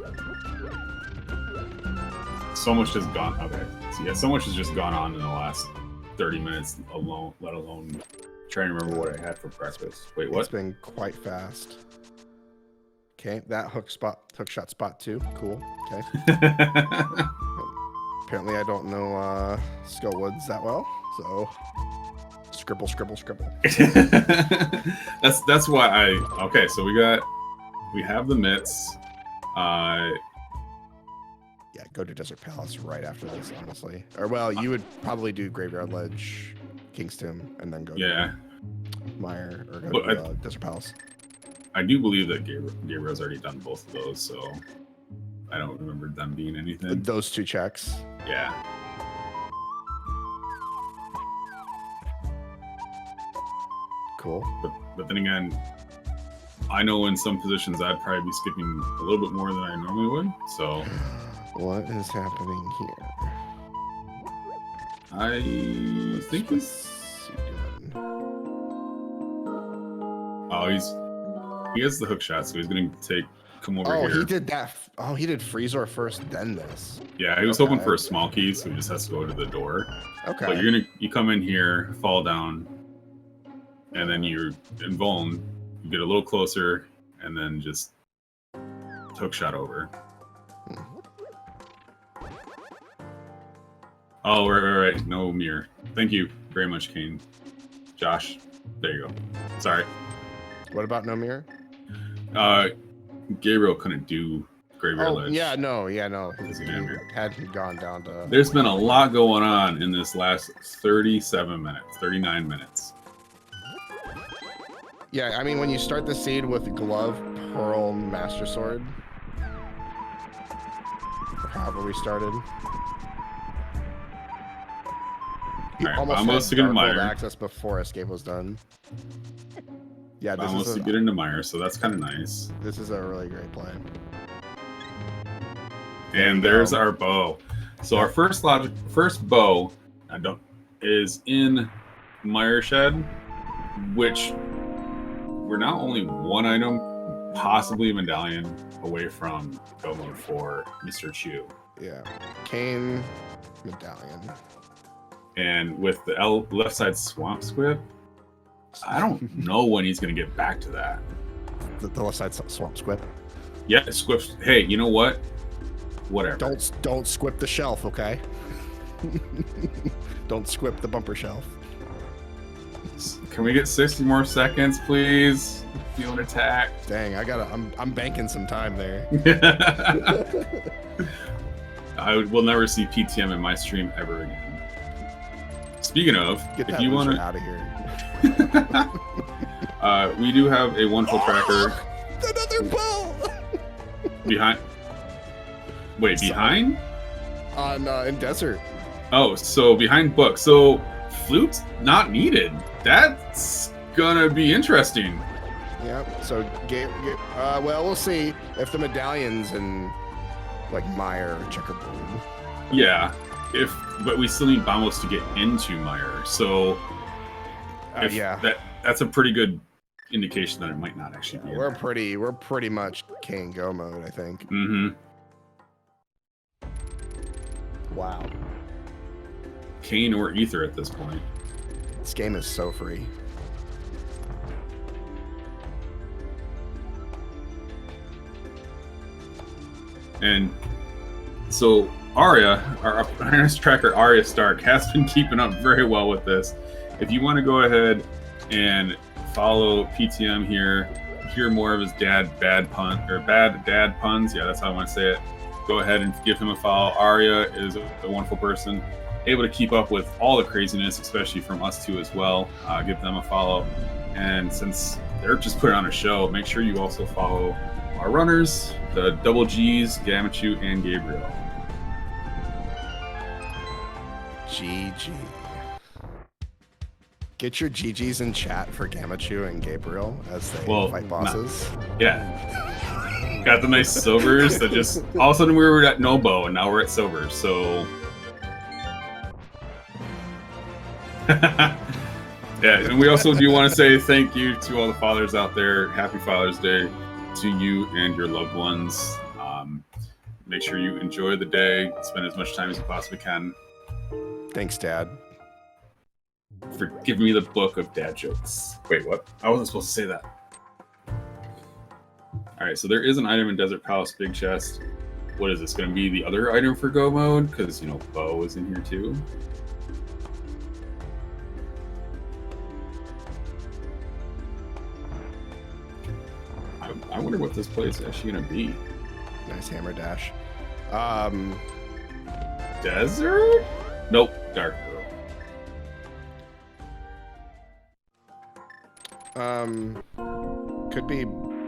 [SPEAKER 1] So much has gone. Okay, so yeah, so much has just gone on in the last 30 minutes alone. Let alone trying to remember what I had for breakfast. Wait, what?
[SPEAKER 2] It's been quite fast. Okay, that hook shot spot 2. Cool. Okay. Apparently, I don't know Skull Woods that well, so scribble.
[SPEAKER 1] That's why okay. So we have the mitts.
[SPEAKER 2] Yeah, go to Desert Palace right after this, honestly. Or well, you would probably do Graveyard Ledge, Kingston, and then go to Meyer or go to Desert Palace.
[SPEAKER 1] I do believe that Gabriel's already done both of those, so I don't remember them being anything.
[SPEAKER 2] Those 2 checks.
[SPEAKER 1] Yeah.
[SPEAKER 2] Cool.
[SPEAKER 1] But then again, I know in some positions I'd probably be skipping a little bit more than I normally would, so.
[SPEAKER 2] What is happening here?
[SPEAKER 1] I think he's. Oh, he has the hook shot, so he's gonna come over here.
[SPEAKER 2] Oh, he did that. Oh, he did Freezor first, then this.
[SPEAKER 1] Yeah, he was hoping for a small key, so he just has to go to the door.
[SPEAKER 2] Okay.
[SPEAKER 1] But you come in here, fall down, and then you're in Vuln. You get a little closer, and then just hook shot over. Oh, right. No mirror. Thank you very much, Kane. Josh, there you go. Sorry.
[SPEAKER 2] What about no mirror?
[SPEAKER 1] Gabriel couldn't do Graveyard Ledge.
[SPEAKER 2] Yeah, no. He hadn't gone down to...
[SPEAKER 1] There's been a lot going on in this last 39 minutes.
[SPEAKER 2] Yeah, I mean, when you start the seed with Glove, Pearl, Master Sword, or however we started, He
[SPEAKER 1] Alright,
[SPEAKER 2] almost
[SPEAKER 1] Vamos
[SPEAKER 2] had
[SPEAKER 1] to get a
[SPEAKER 2] Dark World
[SPEAKER 1] Mire.
[SPEAKER 2] access before escape was done. Yeah, this
[SPEAKER 1] Vamos
[SPEAKER 2] is
[SPEAKER 1] to get into Mire, so that's kind of nice.
[SPEAKER 2] this is a really great play.
[SPEAKER 1] And there's our bow. So our first bow is in Mire Shed, which we're now only one item, possibly a medallion, away from Go Mode for Mr. Chew.
[SPEAKER 2] Yeah, Cane medallion.
[SPEAKER 1] And with the left side swamp squib, I don't know when he's going to get back to that.
[SPEAKER 2] The left side swamp squib.
[SPEAKER 1] Yeah, squips. Hey, you know what? Whatever.
[SPEAKER 2] Don't squip the shelf, okay? Don't squip the bumper shelf.
[SPEAKER 1] Can we get 60 more seconds, please? Feeling attacked.
[SPEAKER 2] Dang, I'm banking some time there.
[SPEAKER 1] I will never see PTM in my stream ever again. Speaking of,
[SPEAKER 2] Get
[SPEAKER 1] if
[SPEAKER 2] that
[SPEAKER 1] you want to,
[SPEAKER 2] out of here.
[SPEAKER 1] we do have a wonderful tracker.
[SPEAKER 2] Another bow.
[SPEAKER 1] Behind. Wait, behind?
[SPEAKER 2] In desert.
[SPEAKER 1] Oh, so behind book. So flute not needed. That's gonna be interesting.
[SPEAKER 2] Yep. So well, we'll see if the medallions and like Mire or Checkerboard.
[SPEAKER 1] Yeah. But we still need Vamos to get into Mire. So
[SPEAKER 2] yeah,
[SPEAKER 1] that's a pretty good indication that it might not actually be.
[SPEAKER 2] We're pretty much King Go mode, I think.
[SPEAKER 1] Mm-hmm.
[SPEAKER 2] Wow.
[SPEAKER 1] Kane or Ether at this point.
[SPEAKER 2] This game is so free.
[SPEAKER 1] And so Arya, our apprentice tracker Arya Stark, has been keeping up very well with this. If you want to go ahead and follow PTM here, hear more of his bad dad puns. Yeah, that's how I want to say it. Go ahead and give him a follow. Arya is a wonderful person, able to keep up with all the craziness, especially from us two as well. Give them a follow. And since they're just putting on a show, make sure you also follow our runners, the Double G's, Gammachuu, and Gabriel.
[SPEAKER 2] GG. Get your GGs in chat for Gammachuu and Gabriel as they fight bosses.
[SPEAKER 1] Yeah. Got the nice silvers that just all of a sudden we were at no bow and now we're at silvers, so yeah, and we also do want to say thank you to all the fathers out there. Happy Father's Day to you and your loved ones. Make sure you enjoy the day, spend as much time as you possibly can.
[SPEAKER 2] Thanks, Dad.
[SPEAKER 1] For giving me the book of dad jokes. Wait, what? I wasn't supposed to say that. Alright, so there is an item in Desert Palace Big Chest. What is this going to be? The other item for Go mode? Because, you know, Bo is in here too. I wonder what this place is actually going to be.
[SPEAKER 2] Nice hammer dash.
[SPEAKER 1] Desert? Nope, Dark World.
[SPEAKER 2] Could be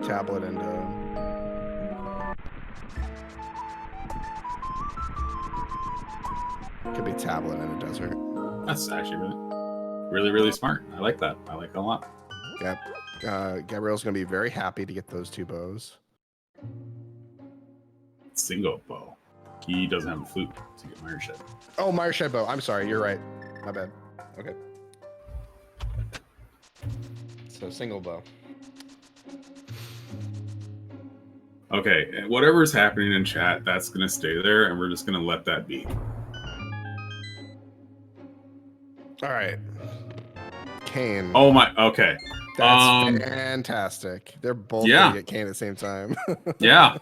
[SPEAKER 2] tablet into. Could be tablet in a desert.
[SPEAKER 1] That's actually really, really smart. I like that. I like it a lot.
[SPEAKER 2] Yep. Gabriel's gonna be very happy to get those two bows.
[SPEAKER 1] Single bow. He doesn't have a flute to get Mire Shed.
[SPEAKER 2] Oh, Mire Shed bow. I'm sorry. You're right. My bad. Okay. So single bow.
[SPEAKER 1] Okay, and whatever's happening in chat, that's gonna stay there, and we're just gonna let that be.
[SPEAKER 2] All right. Kane.
[SPEAKER 1] Oh my. Okay.
[SPEAKER 2] That's fantastic. They're both gonna get Kane at the same time.
[SPEAKER 1] Yeah.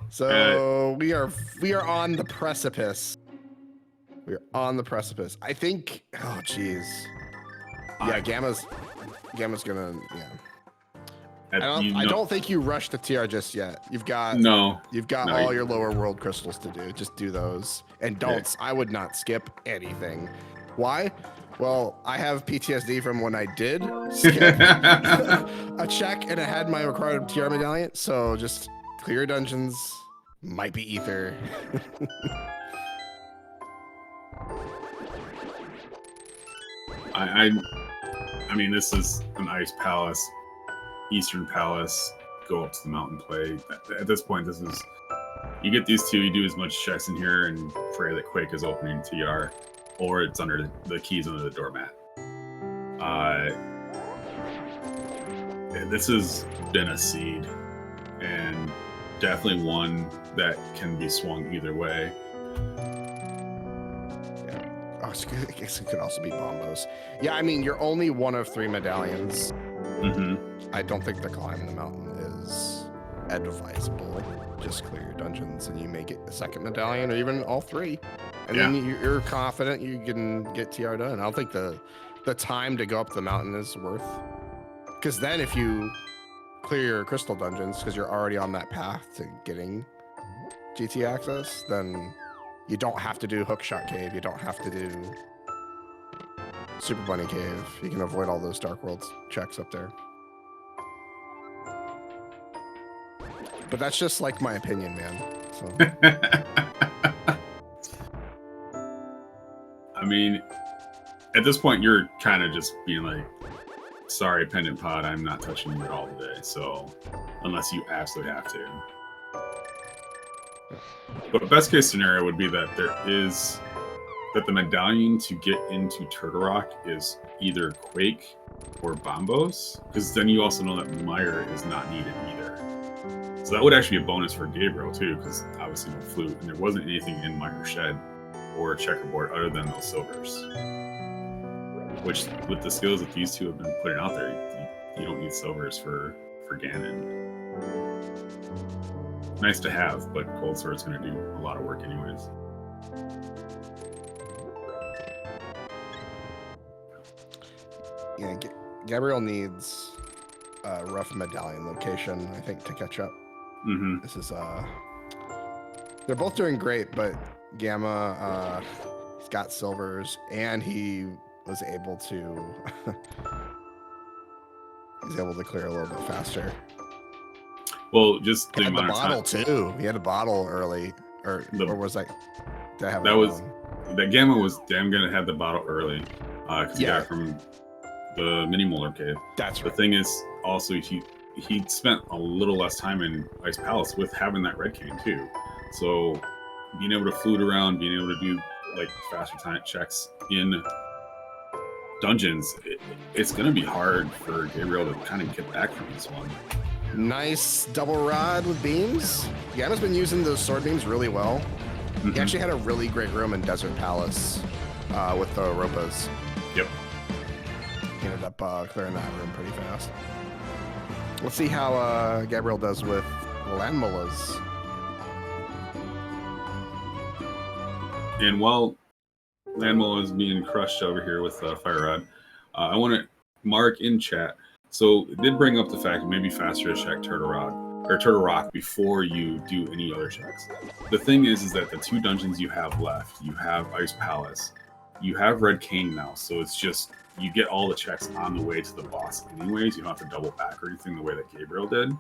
[SPEAKER 2] So we are on the precipice. We are on the precipice. I think. Oh, jeez. Yeah, Gamma's gonna. Yeah. I don't think you rush the TR just yet. You've got all your lower world crystals to do. Just do those, and don't. I would not skip anything. Why? Well, I have PTSD from when I did skip a check and I had my required TR medallion. So just clear dungeons. Might be Ether.
[SPEAKER 1] I mean, this is an ice palace, eastern palace. Go up to the mountain play. At this point, this is you get these two. You do as much checks in here and pray that Quake is opening TR, or it's under the keys under the doormat. This has been a seed, and definitely one that can be swung either way.
[SPEAKER 2] I guess it could also be bombos. Yeah, I mean, you're only one of 3 medallions. I don't think the climbing the mountain is advisable. Just clear your dungeons and you may get a second medallion or even all 3. And then you're confident you can get TR done. I don't think the time to go up the mountain is worth. Because then if you clear your crystal dungeons, because you're already on that path to getting GT access, then you don't have to do Hookshot Cave. You don't have to do Super Bunny Cave. You can avoid all those Dark Worlds checks up there. But that's just like my opinion, man. So.
[SPEAKER 1] I mean, at this point, you're kind of just being like, sorry, Pendant Pod, I'm not touching you at all today. So, unless you absolutely have to. But best case scenario would be that the medallion to get into Turtle Rock is either Quake or Bombos, because then you also know that Mire is not needed either. So that would actually be a bonus for Gabriel too, because obviously no flute, and there wasn't anything in Mire Shed or Checkerboard other than those silvers. Which, with the skills that these two have been putting out there, you don't need silvers for Ganon. Nice to have, but Cold Sword's going to do a lot of work anyways.
[SPEAKER 2] Yeah, Gabriel needs a rough medallion location, I think, to catch up. This is they're both doing great, but Gamma, he's got silvers, and he was able to clear a little bit faster.
[SPEAKER 1] Well, just the
[SPEAKER 2] amount of bottle time. Too. He had a bottle early, or was that? That was
[SPEAKER 1] that Gamma was damn gonna have the bottle early, because he got it from the mini molar cave.
[SPEAKER 2] That's right.
[SPEAKER 1] The thing is, also he spent a little less time in Ice Palace with having that red cane too. So being able to flute around, being able to do like faster time checks in dungeons, it's gonna be hard for Gabriel to kind of get back from this one.
[SPEAKER 2] Nice double rod with beams. Gamma's been using those sword beams really well. He actually had a really great room in Desert Palace with the Ropas.
[SPEAKER 1] Yep.
[SPEAKER 2] He ended up clearing that room pretty fast. Let's see how Gabriel does with Landmollas.
[SPEAKER 1] And while Landmola is being crushed over here with Fire Rod, I want to mark in chat. So it did bring up the fact that maybe faster to check Turtle Rock before you do any other checks. The thing is that the 2 dungeons you have left, you have Ice Palace, you have Red Cane now, so it's just you get all the checks on the way to the boss anyways. You don't have to double back or anything the way that Gabriel did.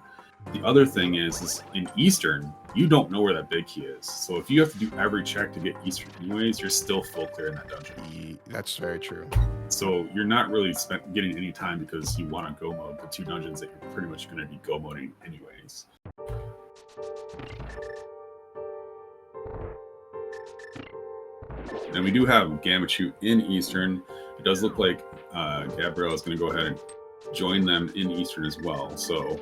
[SPEAKER 1] The other thing is in Eastern, you don't know where that big key is. So if you have to do every check to get Eastern anyways, you're still full clear in that dungeon.
[SPEAKER 2] That's very true.
[SPEAKER 1] So you're not really getting any time because you want to go mode the 2 dungeons that you're pretty much going to be go moding anyways. And we do have Gammachuu in Eastern. It does look like Gabriel is going to go ahead and join them in Eastern as well. So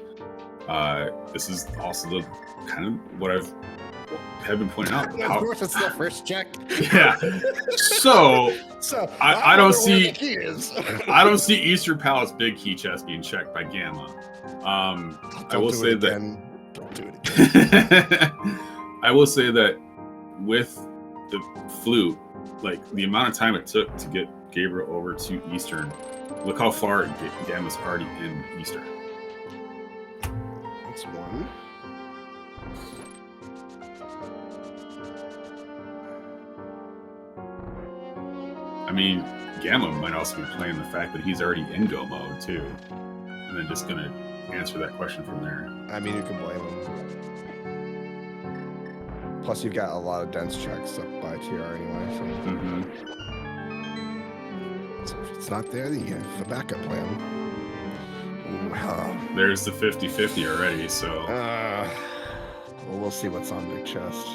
[SPEAKER 1] this is also the kind of what have been pointing out.
[SPEAKER 2] Of course, it's the first check.
[SPEAKER 1] Yeah. So I don't see I don't see Eastern Palace big key chest being checked by Gamma. I will say that.
[SPEAKER 2] Don't do it again.
[SPEAKER 1] I will say that with the flute, like the amount of time it took to get Gabriel over to Eastern, look how far Gamma's already in Eastern.
[SPEAKER 2] That's one.
[SPEAKER 1] I mean, Gamma might also be playing the fact that he's already in go mode too, and then just gonna answer that question from there.
[SPEAKER 2] I mean, you can blame him. Plus, you've got a lot of dense checks up by TR anyway. So. it's not there, you have a backup plan. Wow.
[SPEAKER 1] There's the 50-50 already, so...
[SPEAKER 2] well, we'll see what's on Big Chest.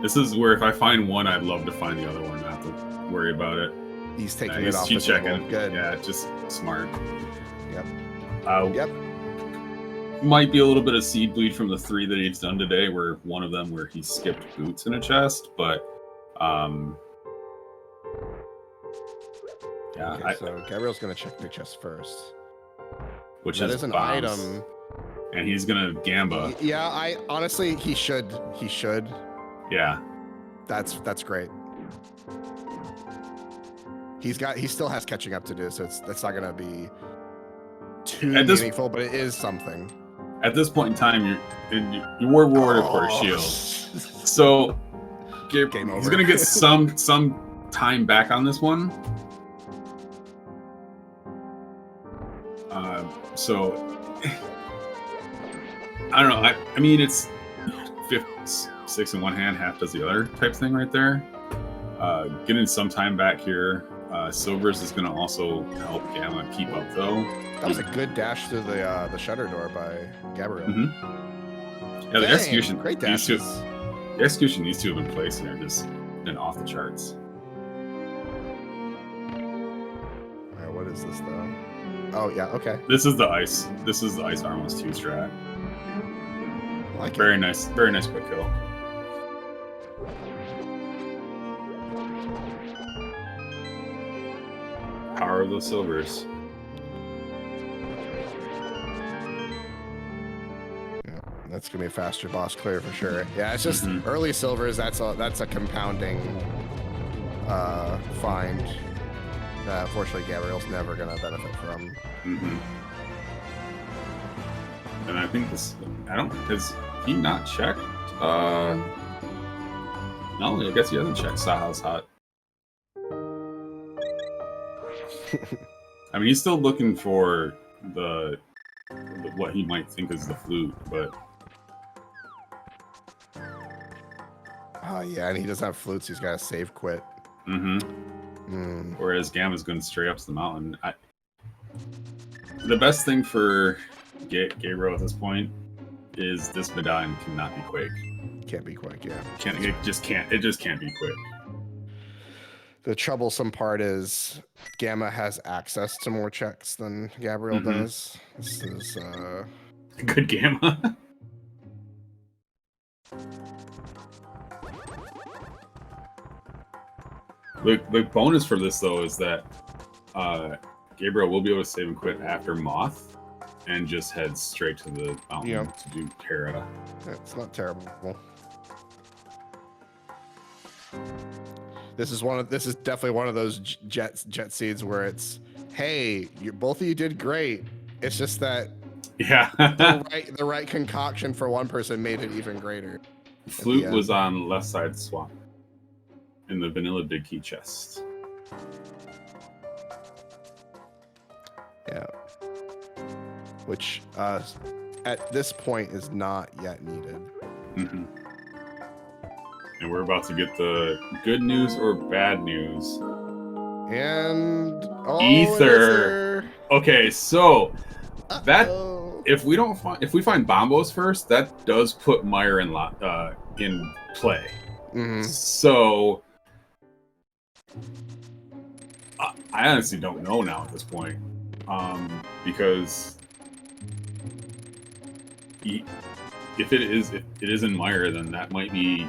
[SPEAKER 1] This is where if I find one, I'd love to find the other one, not to worry about it.
[SPEAKER 2] He's taking it off the
[SPEAKER 1] checking.
[SPEAKER 2] table. Good.
[SPEAKER 1] Yeah, just smart.
[SPEAKER 2] Yep.
[SPEAKER 1] Yep. Might be a little bit of seed bleed from the 3 that he's done today, where one of them where he skipped boots in a chest, but yeah.
[SPEAKER 2] Okay, so Gabriel's gonna check Big Chest first.
[SPEAKER 1] Which
[SPEAKER 2] that
[SPEAKER 1] is
[SPEAKER 2] an
[SPEAKER 1] bombs.
[SPEAKER 2] item.
[SPEAKER 1] And he's gonna gamba.
[SPEAKER 2] Yeah, I honestly he should.
[SPEAKER 1] Yeah.
[SPEAKER 2] That's great. He still has catching up to do, so that's not gonna be too meaningful, but it is something.
[SPEAKER 1] At this point in time, you're rewarded for a shield. So
[SPEAKER 2] Game over.
[SPEAKER 1] He's gonna get some time back on this one. So I don't know. I mean, it's 6 in one hand, half does the other type thing right there. Getting some time back here. Silvers is going to also help Gamma keep up, though.
[SPEAKER 2] That was a good dash through the shutter door by Gabriel.
[SPEAKER 1] Mm-hmm. Yeah, the execution.
[SPEAKER 2] Great dashes.
[SPEAKER 1] The execution needs to have been placed, and they're just been off the charts.
[SPEAKER 2] All right, what is this though? Oh yeah, okay.
[SPEAKER 1] This is the ice. This is the ice Armos 2 strat.
[SPEAKER 2] Like
[SPEAKER 1] very nice quick kill. Power of those silvers.
[SPEAKER 2] Yeah, that's gonna be a faster boss clear for sure. Yeah, it's just early silvers. That's a compounding find that unfortunately Gabriel's never gonna benefit from.
[SPEAKER 1] And I think has he not checked? No, I guess he hasn't checked Saha's hot. I mean, he's still looking for the what he might think is the flute, but
[SPEAKER 2] yeah, and he doesn't have flutes. He's got a save quit.
[SPEAKER 1] Whereas Gamma's going straight up to the mountain. The best thing for Gabriel at this point is this medallion cannot be quick.
[SPEAKER 2] Can't be quick, yeah.
[SPEAKER 1] It just can't be quick.
[SPEAKER 2] The troublesome part is Gamma has access to more checks than Gabriel does. This is
[SPEAKER 1] good Gamma. The bonus for this though is that Gabriel will be able to save and quit after Moth and just head straight to the mountain to do Terra.
[SPEAKER 2] It's not terrible. This is definitely one of those jet seeds where it's, hey, both of you did great. It's just that the right concoction for one person made it even greater.
[SPEAKER 1] Flute was on left side swamp in the vanilla big key chest.
[SPEAKER 2] Yeah. Which at this point is not yet needed.
[SPEAKER 1] And we're about to get the good news or bad news.
[SPEAKER 2] And
[SPEAKER 1] Ether. Okay, so that if we find Bombos first, that does put Meyer in play. So I honestly don't know now at this point, because if it is in Meyer, then that might be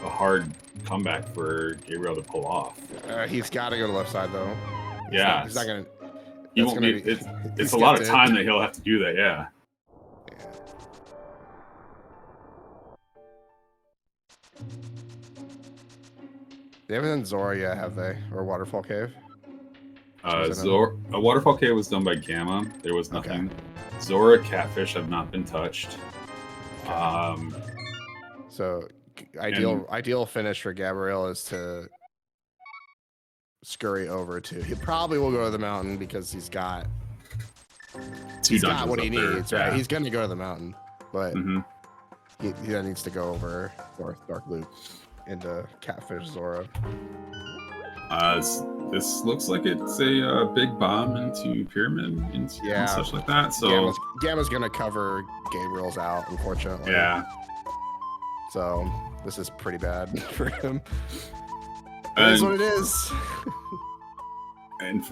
[SPEAKER 1] a hard comeback for Gabriel to pull off.
[SPEAKER 2] He's got to go to left side though. He's not gonna.
[SPEAKER 1] He won't be. It's a lot of time that he'll have to do that. Yeah.
[SPEAKER 2] They haven't done Zora yet, have they? Or Waterfall Cave?
[SPEAKER 1] A Waterfall Cave was done by Gamma. There was nothing. Okay. Zora, Catfish have not been touched.
[SPEAKER 2] So ideal finish for Gabriel is to scurry over to. He probably will go to the mountain because he's got what he needs, right? He's gonna go to the mountain, but he then needs to go over North Dark Loop into Catfish Zora.
[SPEAKER 1] This looks like it's a big bomb into pyramid and such like that. So
[SPEAKER 2] Gamma's gonna cover Gabriel's out, unfortunately.
[SPEAKER 1] Yeah.
[SPEAKER 2] So this is pretty bad for him. It is what it is.
[SPEAKER 1] And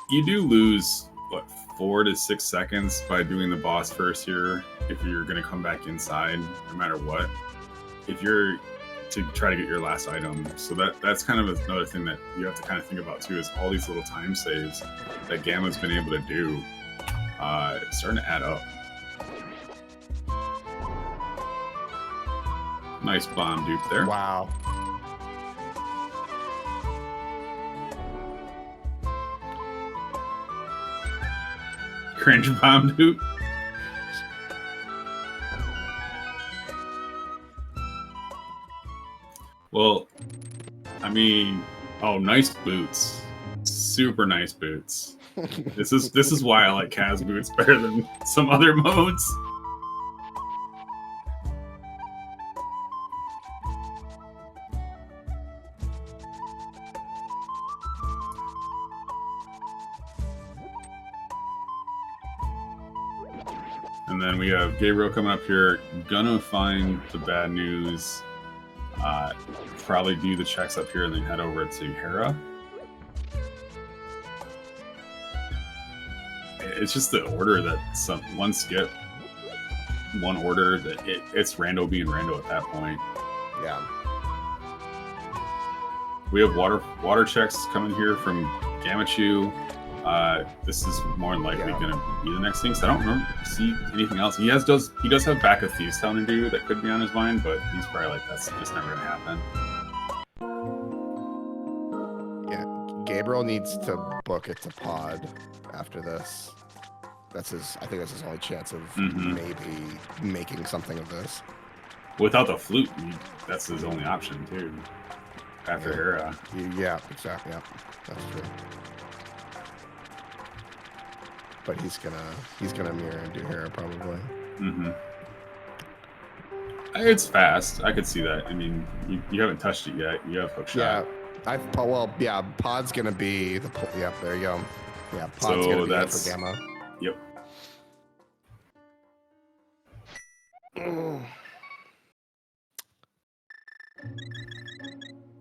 [SPEAKER 1] you do lose what 4 to 6 seconds by doing the boss first here if you're gonna come back inside, no matter what. If you're to try to get your last item. So that's kind of another thing that you have to kind of think about too, is all these little time saves that Gamma's been able to do starting to add up. Nice bomb dupe there.
[SPEAKER 2] Wow.
[SPEAKER 1] Cringe bomb dupe. Well, I mean, oh, nice boots. Super nice boots. This is why I like Kaz boots better than some other modes. And then we have Gabriel coming up here, gonna find the bad news. Probably do the checks up here and then head over to Hera. It's just the order that one skip, one order that it's rando being rando at that point.
[SPEAKER 2] Yeah.
[SPEAKER 1] We have water checks coming here from Gammachuu. This is more than likely going to be the next thing. So I don't see anything else. He does have back of Thieves Town to do that could be on his mind, but he's probably like, that's just never going to happen.
[SPEAKER 2] Yeah, Gabriel needs to book it to pod after this. I think that's his only chance of maybe making something of this.
[SPEAKER 1] Without the flute, that's his only option too. After Hera.
[SPEAKER 2] Yeah, exactly. Yeah, that's true. But he's gonna mirror and do Hera probably.
[SPEAKER 1] It's fast. I could see that. I mean, you haven't touched it yet. You have hook shot.
[SPEAKER 2] Yeah, pod's gonna be the Yep, there you go. Yeah, pod's gonna be that for Gamma.
[SPEAKER 1] Yep.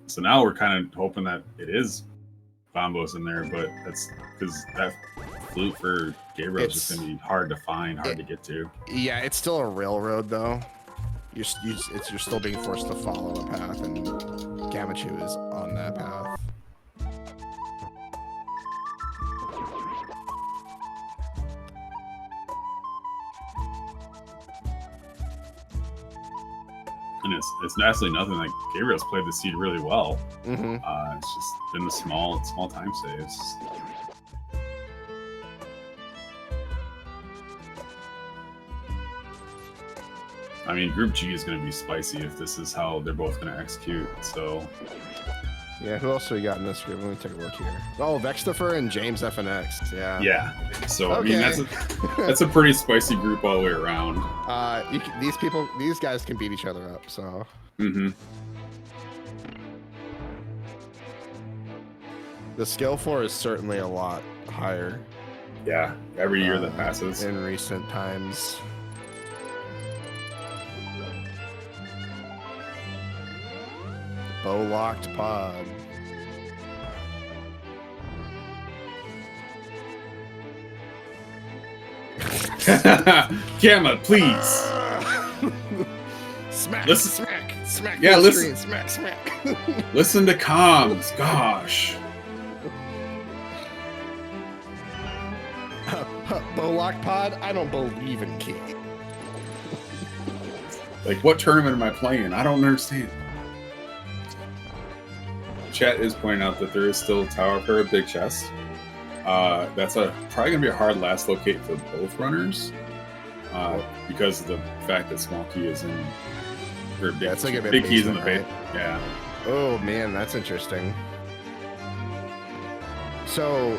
[SPEAKER 1] So now we're kind of hoping that it is Bombos in there, but that's because that flute for Gabriel is just going to be hard to find, hard to get to.
[SPEAKER 2] Yeah, it's still a railroad though. You're still being forced to follow a path, and Gammachuu is on that path.
[SPEAKER 1] And it's absolutely nothing. Like Gabriel's played the seed really well. It's just been the small time saves. I mean, Group G is going to be spicy if this is how they're both going to execute. So,
[SPEAKER 2] yeah, who else do we got in this group? Let me take a look here. Oh, Vextifer and James FNX. Yeah.
[SPEAKER 1] Yeah. So okay. I mean, that's a pretty spicy group all the way around.
[SPEAKER 2] These guys can beat each other up. So. The skill floor is certainly a lot higher.
[SPEAKER 1] Yeah, every year that passes.
[SPEAKER 2] In recent times. Bow locked pod.
[SPEAKER 1] Gamma, please.
[SPEAKER 2] Smack,
[SPEAKER 1] listen,
[SPEAKER 2] smack.
[SPEAKER 1] Yeah, listen.
[SPEAKER 2] Screen, smack.
[SPEAKER 1] Listen to comms. Gosh.
[SPEAKER 2] Bow locked pod. I don't believe in key.
[SPEAKER 1] Like, what tournament am I playing? I don't understand. Chat is pointing out that there is still a tower for a big chest. That's probably gonna be a hard last locate for both runners, because of the fact that small key is in, or big,
[SPEAKER 2] it's like a
[SPEAKER 1] big keys in the
[SPEAKER 2] right?
[SPEAKER 1] Yeah.
[SPEAKER 2] Oh man, that's interesting. So,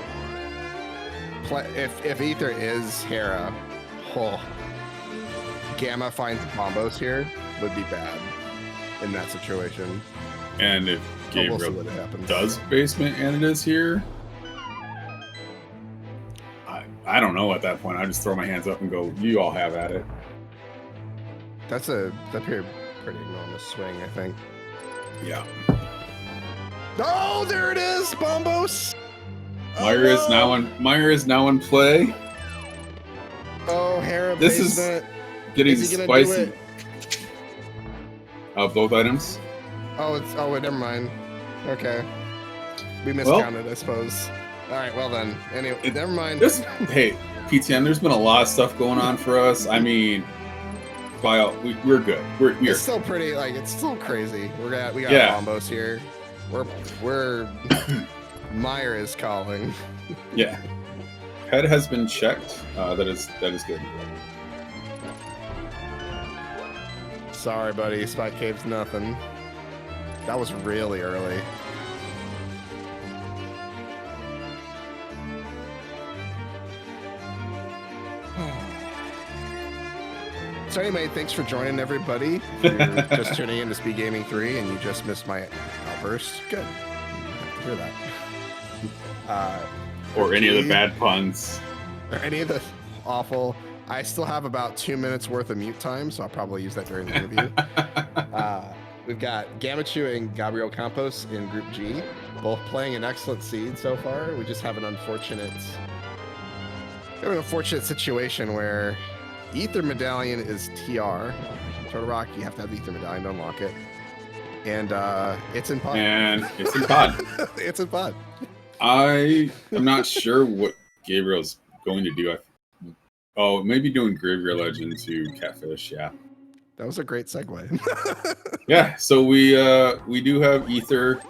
[SPEAKER 2] if Ether is Hera, Gamma finds combos here would be bad in that situation.
[SPEAKER 1] And if Gabriel
[SPEAKER 2] we'll see what happens.
[SPEAKER 1] does basement and it is here. I don't know at that point. I just throw my hands up and go, you all have at it.
[SPEAKER 2] That's a pretty enormous swing, I think.
[SPEAKER 1] Yeah.
[SPEAKER 2] Oh, there it is, Bombos.
[SPEAKER 1] Meyer is now in play.
[SPEAKER 2] Oh, Hera
[SPEAKER 1] This is getting spicy. Both items.
[SPEAKER 2] Oh, never mind. Okay. We miscounted, I suppose. All right, well then. Anyway, never mind.
[SPEAKER 1] Hey, PTM, there's been a lot of stuff going on for us. I mean, we're good.
[SPEAKER 2] It's still pretty, like, it's still crazy. We got Bombos here. We're Meyer is calling.
[SPEAKER 1] Yeah. Head has been checked. That is good.
[SPEAKER 2] Sorry, buddy. Spot Cave's nothing. That was really early. So anyway, thanks for joining, everybody. If you're just tuning in to SpeedGaming 3 and you just missed my outburst, good. Hear that.
[SPEAKER 1] Or any of the bad puns.
[SPEAKER 2] Or any of the awful. I still have about 2 minutes worth of mute time, so I'll probably use that during the interview. We've got Gammachuu and Gabriel Campos in Group G, both playing an excellent seed so far. We just have an unfortunate situation where Ether Medallion is TR. Turtle Rock, you have to have the Ether Medallion to unlock it. And it's in pod. It's in pod.
[SPEAKER 1] I am not sure what Gabriel's going to do. Maybe doing Graveyard Legend to Catfish, yeah.
[SPEAKER 2] That was a great segue.
[SPEAKER 1] Yeah, so we do have Ether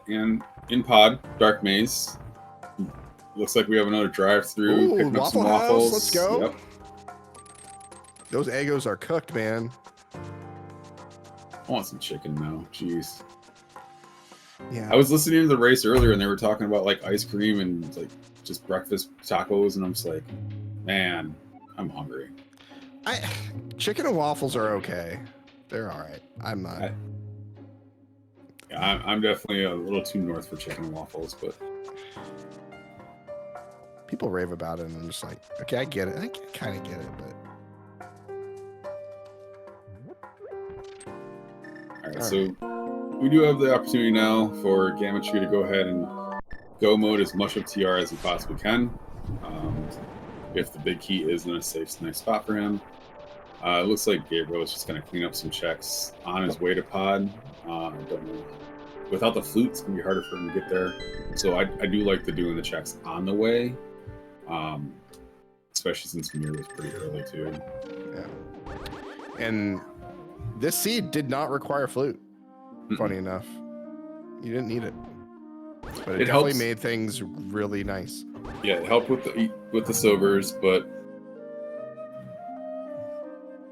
[SPEAKER 1] in pod, Dark Maze. Looks like we have another drive-through. Picking up some waffles.
[SPEAKER 2] Let's go.
[SPEAKER 1] Yep.
[SPEAKER 2] Those Eggos are cooked, man.
[SPEAKER 1] I want some chicken now. Jeez.
[SPEAKER 2] Yeah.
[SPEAKER 1] I was listening to the race earlier, and they were talking about like ice cream and like just breakfast tacos, and I'm just like, man, I'm hungry.
[SPEAKER 2] Chicken and waffles are okay. They're all right. I'm not.
[SPEAKER 1] I'm definitely a little too north for chicken and waffles, but
[SPEAKER 2] people rave about it, and I'm just like, okay, I get it. I kind of get it, but.
[SPEAKER 1] All right, so we do have the opportunity now for Gammachuu to go ahead and go mode as much of TR as he possibly can. If the big key is in a safe, nice spot for him. It looks like Gabriel is just going to clean up some checks on his way to pod. Without the flute, it's going to be harder for him to get there. So I do like doing the checks on the way, especially since Mir was pretty early too.
[SPEAKER 2] Yeah. And this seed did not require flute. Funny enough, you didn't need it, but it definitely made things really nice.
[SPEAKER 1] Yeah, it helped with the sobers, but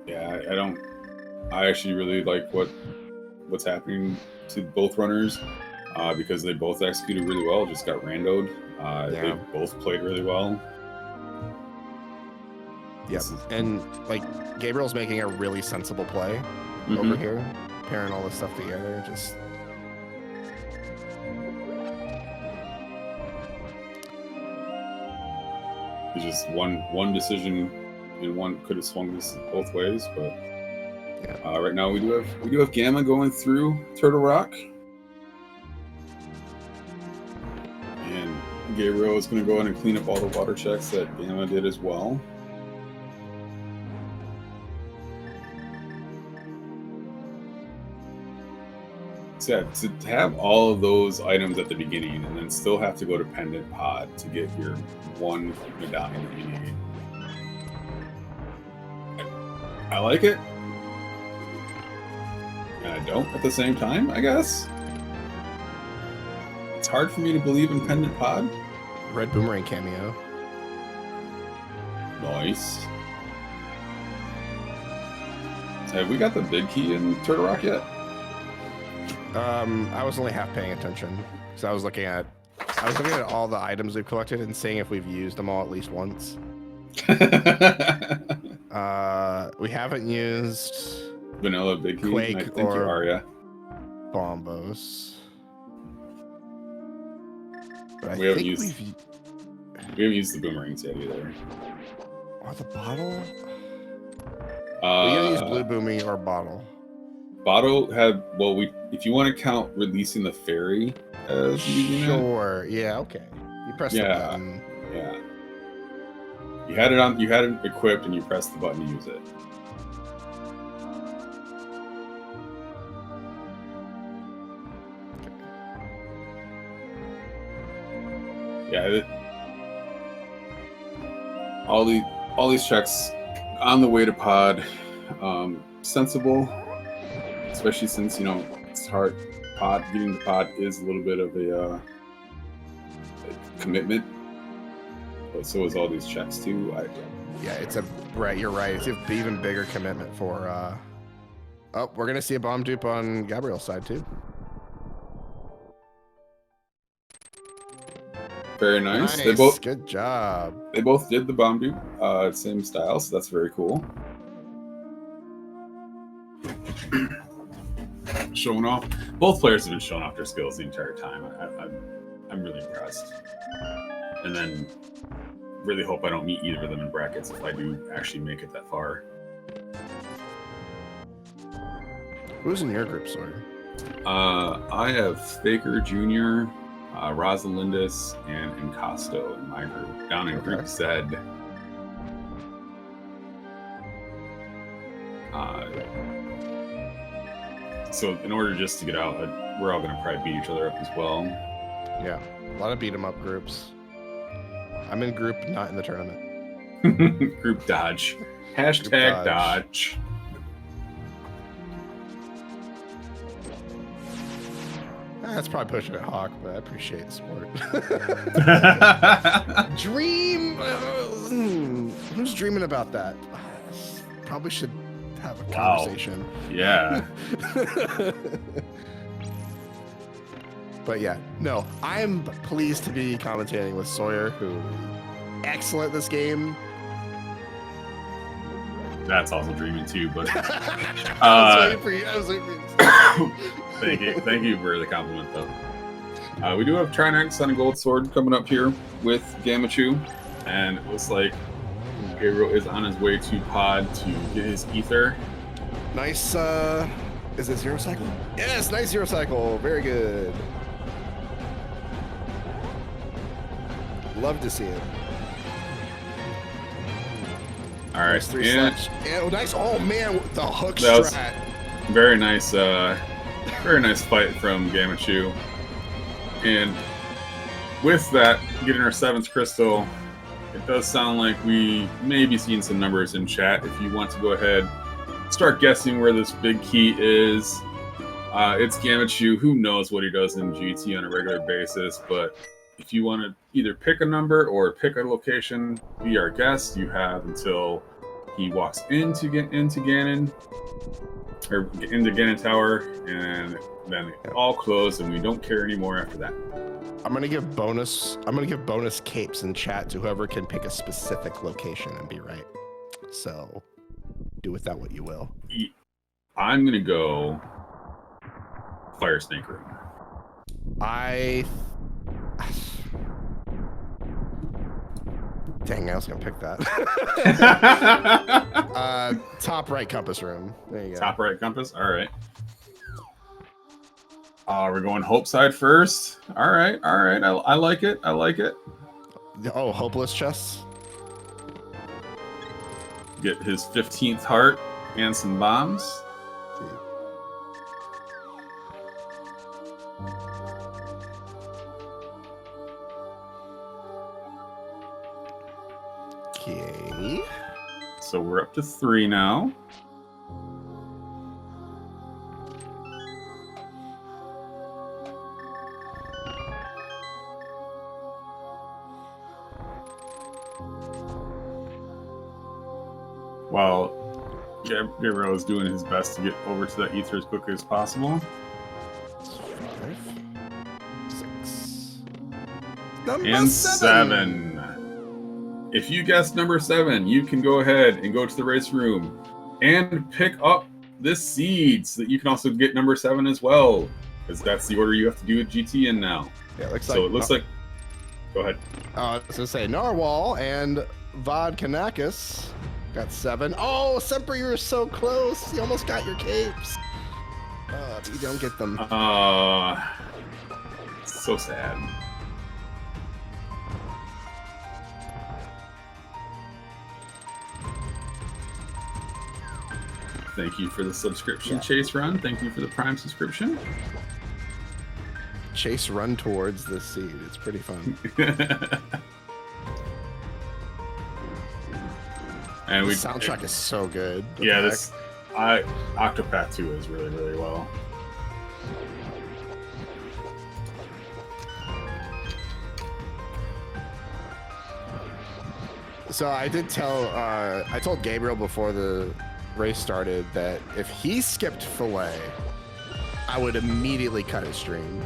[SPEAKER 1] yeah, I actually really like what's happening to both runners because they both executed really well. Just got randoed. They both played really well.
[SPEAKER 2] Yep, and like Gabriel's making a really sensible play over here, pairing all this stuff together. Just
[SPEAKER 1] it's just one decision, and one could have swung this both ways, but right now we do have Gamma going through Turtle Rock, and Gabriel is going to go ahead and clean up all the water checks that Gamma did as well. So yeah, to have all of those items at the beginning and then still have to go to Pendant Pod to get your one medallion that you need. I like it. And I don't at the same time, I guess. It's hard for me to believe in Pendant Pod.
[SPEAKER 2] Red Boomerang cameo.
[SPEAKER 1] Nice. So have we got the big key in Turtle Rock yet?
[SPEAKER 2] I was only half paying attention because I was looking at all the items we've collected and seeing if we've used them all at least once. We haven't used
[SPEAKER 1] Vanilla Big Key.
[SPEAKER 2] Quake
[SPEAKER 1] I think you are, yeah.
[SPEAKER 2] bombos. But
[SPEAKER 1] We haven't used the boomerangs yet either.
[SPEAKER 2] Or the bottle? We gotta use blue boomy or bottle.
[SPEAKER 1] Bottle had if you want to count releasing the fairy as
[SPEAKER 2] sure, yeah, okay. You press the button.
[SPEAKER 1] Yeah. You had it on. You had it equipped, and you pressed the button to use it. Yeah. All these checks on the way to pod, sensible, especially since it's hard. Getting the pod is a little bit of a commitment. But so is all these checks too.
[SPEAKER 2] Yeah, you're right. It's an even bigger commitment for. Oh, we're gonna see a bomb dupe on Gabriel's side too.
[SPEAKER 1] Very nice.
[SPEAKER 2] Good job.
[SPEAKER 1] They both did the bomb dupe, same style, so that's very cool. Showing off. Both players have been showing off their skills the entire time. I'm really impressed. And then really hope I don't meet either of them in brackets if I do actually make it that far.
[SPEAKER 2] Who's in your group, Sawyer?
[SPEAKER 1] I have Faker Jr., Rosalindis, and Encosto in my group, down in Group Z. So in order just to get out, we're all going to probably beat each other up as well.
[SPEAKER 2] Yeah, a lot of beat 'em up groups. I'm in group not in the tournament.
[SPEAKER 1] Group dodge. Hashtag dodge.
[SPEAKER 2] That's probably pushing it, Hawk, but I appreciate the support. Dream? Who's dreaming about that? Probably should have a conversation.
[SPEAKER 1] Yeah.
[SPEAKER 2] But yeah, no, I'm pleased to be commentating with Sawyer, who excellent this game.
[SPEAKER 1] That's also dreaming too, but
[SPEAKER 2] I was waiting for you.
[SPEAKER 1] Thank you for the compliment, though. We do have Trinex on a gold sword coming up here with Gammachuu, and it looks like Gabriel is on his way to pod to get his ether.
[SPEAKER 2] Nice. Is it zero cycle? Yes, nice zero cycle. Very good. Love to see it.
[SPEAKER 1] All right,
[SPEAKER 2] nice three slash. Oh, nice. Oh man, the hook strat.
[SPEAKER 1] Very nice. Very nice fight from Gammachuu. And with that, getting our 7th crystal, it does sound like we may be seeing some numbers in chat. If you want to go ahead, start guessing where this big key is. It's Gammachuu. Who knows what he does in GT on a regular basis, but if you want to either pick a number or pick a location, be our guest, you have until he walks into Ganon, or into Ganon Tower, and then it all closed, and we don't care anymore after that.
[SPEAKER 2] I'm gonna give bonus capes in chat to whoever can pick a specific location and be right. So do with that what you will.
[SPEAKER 1] I'm gonna go Fire Snake Room.
[SPEAKER 2] Dang, I was gonna pick that. Top right compass room. There you go.
[SPEAKER 1] Top right compass. All right. We're going Hope side first. All right. I like it.
[SPEAKER 2] Oh, hopeless chests.
[SPEAKER 1] Get his 15th heart and some bombs.
[SPEAKER 2] Okay.
[SPEAKER 1] So we're up to 3 now. While Gabriel is doing his best to get over to that ether as quickly as possible.
[SPEAKER 2] 5, 6,
[SPEAKER 1] and 7. If you guessed number 7, you can go ahead and go to the race room and pick up this seed so that you can also get number 7 as well, because that's the order you have to do with GT in now.
[SPEAKER 2] Yeah, it looks
[SPEAKER 1] so it looks like. Go ahead.
[SPEAKER 2] I was gonna say Narwhal and Vodkanakis got 7. Oh, Semper, you were so close. You almost got your capes. But you don't get them.
[SPEAKER 1] So sad. Thank you for the subscription, Chase Run. Thank you for the Prime subscription.
[SPEAKER 2] Chase Run towards the seed. It's pretty fun.
[SPEAKER 1] And
[SPEAKER 2] the soundtrack is so good.
[SPEAKER 1] Yeah, Octopath 2 is really, really well.
[SPEAKER 2] So I did tell, I told Gabriel before the race started that if he skipped Filet, I would immediately cut his stream.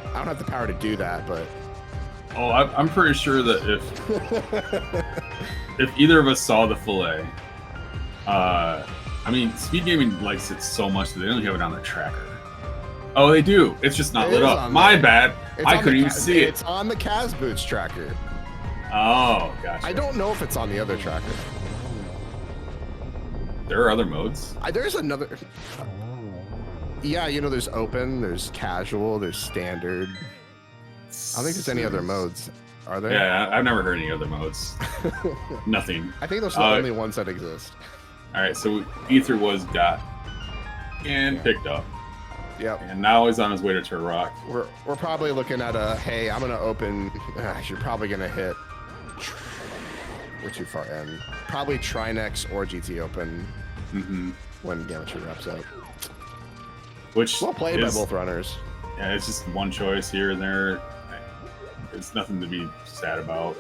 [SPEAKER 2] I don't have the power to do that, but...
[SPEAKER 1] Oh, I'm pretty sure that if either of us saw the Filet, I mean, SpeedGaming likes it so much that they don't have it on their tracker. Oh, they do. It's just not lit up. My bad. I couldn't even see it.
[SPEAKER 2] It's on the Kaz Boots tracker.
[SPEAKER 1] Oh, gotcha.
[SPEAKER 2] I don't know if it's on the other tracker.
[SPEAKER 1] There are other modes.
[SPEAKER 2] There's another... Yeah, you know, there's open, there's casual, there's standard. I don't think there's any other modes. Are there?
[SPEAKER 1] Yeah, I've never heard any other modes. Nothing.
[SPEAKER 2] I think those are the only ones that exist.
[SPEAKER 1] All right, so Ether was got and picked up.
[SPEAKER 2] Yep.
[SPEAKER 1] And now he's on his way to Turtle Rock.
[SPEAKER 2] We're probably looking at hey, I'm gonna open. You're probably gonna hit. We're too far in. Probably Trinex or GT Open when Gammachuu wraps up.
[SPEAKER 1] Which
[SPEAKER 2] well played by both runners.
[SPEAKER 1] Yeah, it's just one choice here and there. It's nothing to be sad about.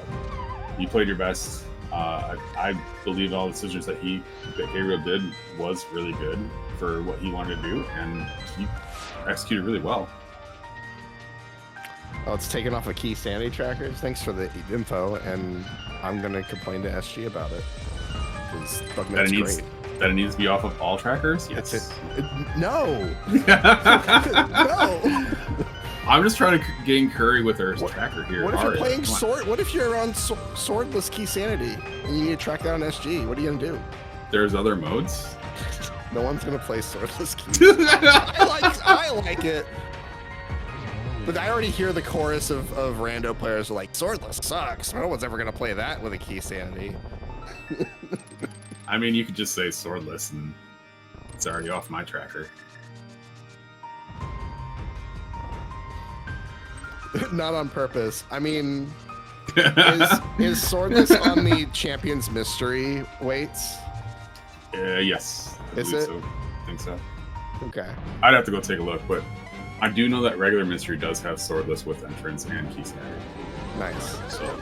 [SPEAKER 1] You played your best. I believe all the decisions that Gabriel did was really good for what he wanted to do, and he executed really well.
[SPEAKER 2] Oh, it's taken off of key sanity trackers. Thanks for the info, and I'm gonna complain to SG about it. That
[SPEAKER 1] it needs to be off of all trackers? Yes.
[SPEAKER 2] No.
[SPEAKER 1] No. I'm just trying to gain curry with our tracker here.
[SPEAKER 2] What if you're playing sword? What if you're on swordless key sanity and you need to track down SG? What are you gonna do?
[SPEAKER 1] There's other modes.
[SPEAKER 2] No one's gonna play swordless key. I like it. But I already hear the chorus of rando players like, swordless sucks. No one's ever gonna play that with a key sanity.
[SPEAKER 1] I mean, you could just say swordless and it's already off my tracker.
[SPEAKER 2] Not on purpose. I mean, is swordless on the Champions Mystery weights?
[SPEAKER 1] Yes.
[SPEAKER 2] Is it?
[SPEAKER 1] So. I think so.
[SPEAKER 2] Okay.
[SPEAKER 1] I'd have to go take a look, but I do know that regular Mystery does have swordless with entrance and key sanity.
[SPEAKER 2] Nice.
[SPEAKER 1] So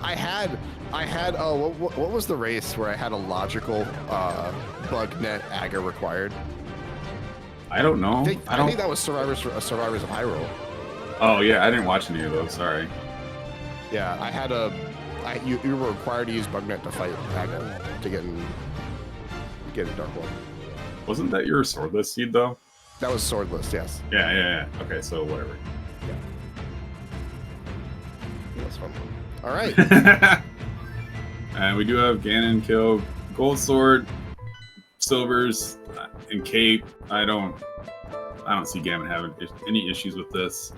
[SPEAKER 2] I had what was the race where I had a logical bug net agger required?
[SPEAKER 1] I don't know.
[SPEAKER 2] I think that was Survivors of Hyrule.
[SPEAKER 1] Oh yeah, I didn't watch any of those. Sorry.
[SPEAKER 2] Yeah, I had you were required to use bug net to fight agger to get in Dark One.
[SPEAKER 1] Wasn't that your swordless seed though?
[SPEAKER 2] That was swordless, yes.
[SPEAKER 1] Yeah. Okay, so whatever.
[SPEAKER 2] Yeah. That's fun. All right.
[SPEAKER 1] And we do have Ganon kill, gold sword, silvers, and cape. I don't see Gammon having any issues with this.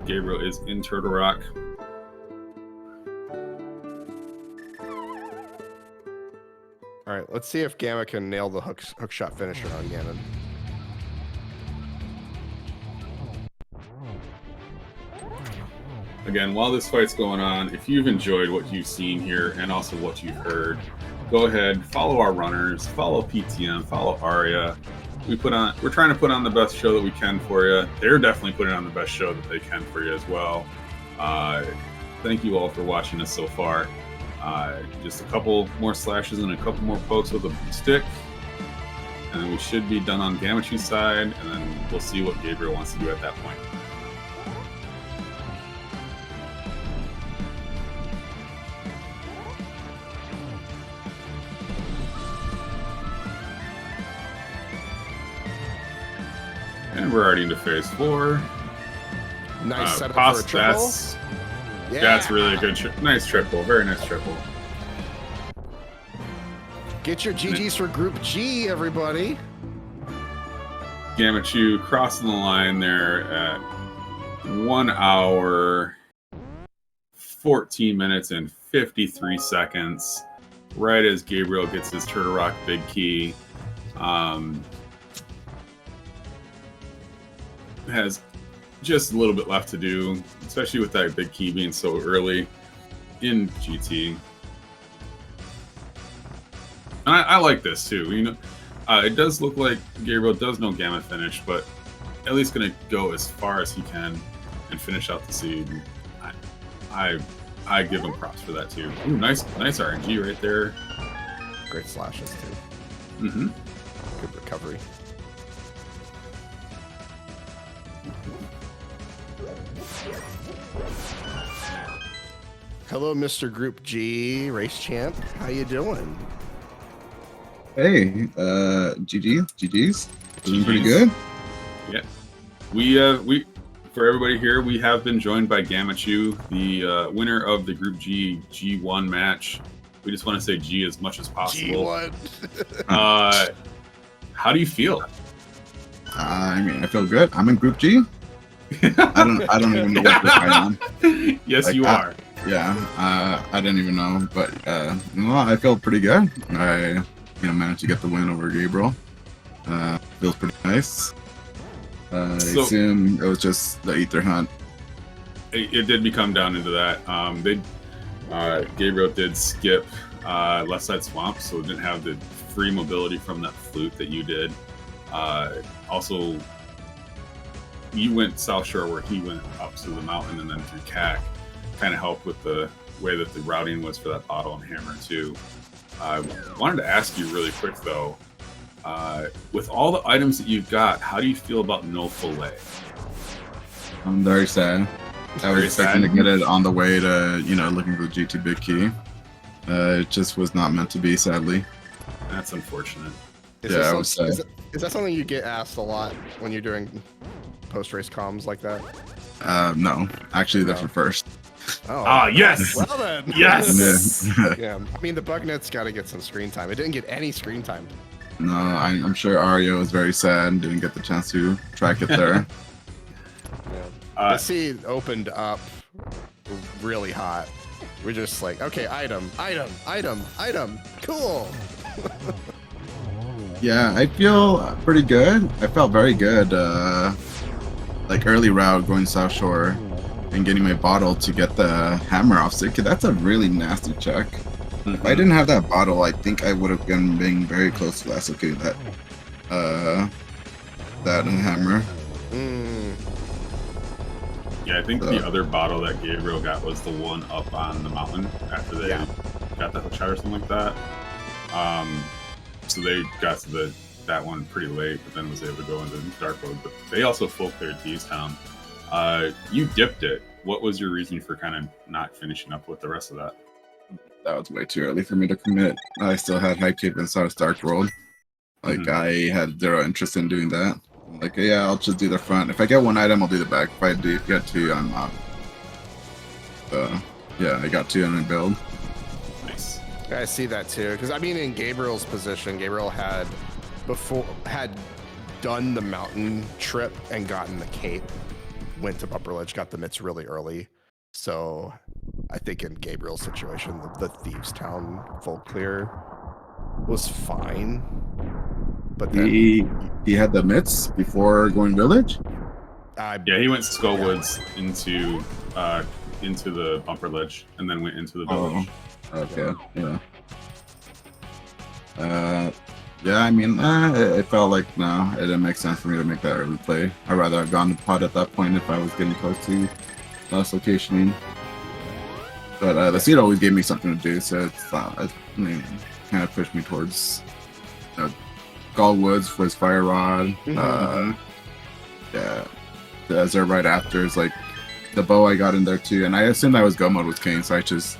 [SPEAKER 1] Gabriel is in Turtle Rock.
[SPEAKER 2] All right, let's see if Gamma can nail the hook shot finisher on Ganon.
[SPEAKER 1] Again, while this fight's going on, if you've enjoyed what you've seen here and also what you've heard, go ahead, follow our runners, follow PTM, follow Aria. We're trying to put on the best show that we can for you. They're definitely putting on the best show that they can for you as well. Thank you all for watching us so far. Just a couple more slashes and a couple more pokes with a stick, and then we should be done on Gammachoo's side, and then we'll see what Gabriel wants to do at that point. And we're already into phase 4.
[SPEAKER 2] Nice setup for a triple.
[SPEAKER 1] That's really a good nice triple. Very nice triple.
[SPEAKER 2] Get your GGs for Group G, everybody.
[SPEAKER 1] Gammachuu crossing the line there at 1 hour, 14 minutes, and 53 seconds. Right as Gabriel gets his Turtle Rock big key. Has just a little bit left to do, especially with that big key being so early in GT. And I like this too. You know, it does look like Gabriel does know Gamma finish, but at least going to go as far as he can and finish out the seed. I give him props for that too. Ooh, nice RNG right there.
[SPEAKER 2] Great slashes too.
[SPEAKER 1] Mm-hmm.
[SPEAKER 2] Good recovery. Hello, Mr. Group G race champ. How you doing?
[SPEAKER 3] Hey, GG's. Doing pretty good.
[SPEAKER 1] Yeah. We for everybody here, we have been joined by Gammachuu, the winner of the Group G G1 match. We just want to say G as much as possible.
[SPEAKER 2] G1.
[SPEAKER 1] How do you feel?
[SPEAKER 3] I mean, I feel good. I'm in Group G. I don't even know what to fight on.
[SPEAKER 1] Yes,
[SPEAKER 3] like,
[SPEAKER 1] you are.
[SPEAKER 3] Yeah, I didn't even know, but I feel pretty good. I managed to get the win over Gabriel. Feels pretty nice. I assume it was just the ether hunt.
[SPEAKER 1] It did become down into that. Gabriel did skip left side swamp, so didn't have the free mobility from that flute that you did. Also, you went South Shore where he went up to the mountain and then through CAC. Kind of helped with the way that the routing was for that bottle and hammer too. I wanted to ask you really quick though, with all the items that you've got, how do you feel about no fillet?
[SPEAKER 3] I'm very sad. I was expecting to get it on the way to, looking for the GT big key. It just was not meant to be, sadly.
[SPEAKER 1] That's unfortunate.
[SPEAKER 2] Is that something you get asked a lot when you're doing post-race comms like that?
[SPEAKER 3] No. Actually, that's the first.
[SPEAKER 1] Oh, yes!
[SPEAKER 2] Well then.
[SPEAKER 1] Yes!
[SPEAKER 2] Yeah. I mean, the Bugnet's got to get some screen time. It didn't get any screen time.
[SPEAKER 3] No, I'm sure Ario was very sad and didn't get the chance to track it there.
[SPEAKER 2] Yeah. The seed opened up really hot. We're just like, okay, item. Cool.
[SPEAKER 3] Yeah, I feel pretty good. I felt very good. Like early route going South Shore and getting my bottle to get the hammer off stick. That's a really nasty check. Mm-hmm. If I didn't have that bottle, I think I would have been very close to last. Okay, that hammer.
[SPEAKER 1] Yeah, I think the other bottle that Gabriel got was the one up on the mountain after they got the hook shot or something like that. So they got to that one pretty late, but then was able to go into dark mode. But they also full cleared D's Town. You dipped it. What was your reason for kind of not finishing up with the rest of that?
[SPEAKER 3] That was way too early for me to commit. I still had high cape inside Dark World. Like I had zero interest in doing that. Like, yeah, I'll just do the front. If I get one item, I'll do the back. If I get two, I'm out. Yeah, I got two and then build.
[SPEAKER 1] Nice.
[SPEAKER 2] I see that too, because I mean, in Gabriel's position, Gabriel had done the mountain trip and gotten the cape, went to Bumper Ledge, got the mitts really early. So I think in Gabriel's situation, the Thieves Town full clear was fine. But then
[SPEAKER 3] he had the mitts before going village.
[SPEAKER 1] Yeah, he went Skullwoods into the Bumper Ledge and then went into the village.
[SPEAKER 3] Okay, yeah. Yeah, I mean, it felt like, no, it didn't make sense for me to make that early play. I'd rather have gone to pot at that point if I was getting close to last locationing. But the seed always gave me something to do, so it's kind of pushed me towards Gallwoods was Fire Rod. Yeah, the Desert right after is like the bow I got in there too, and I assumed I was go mode with Kane, so I just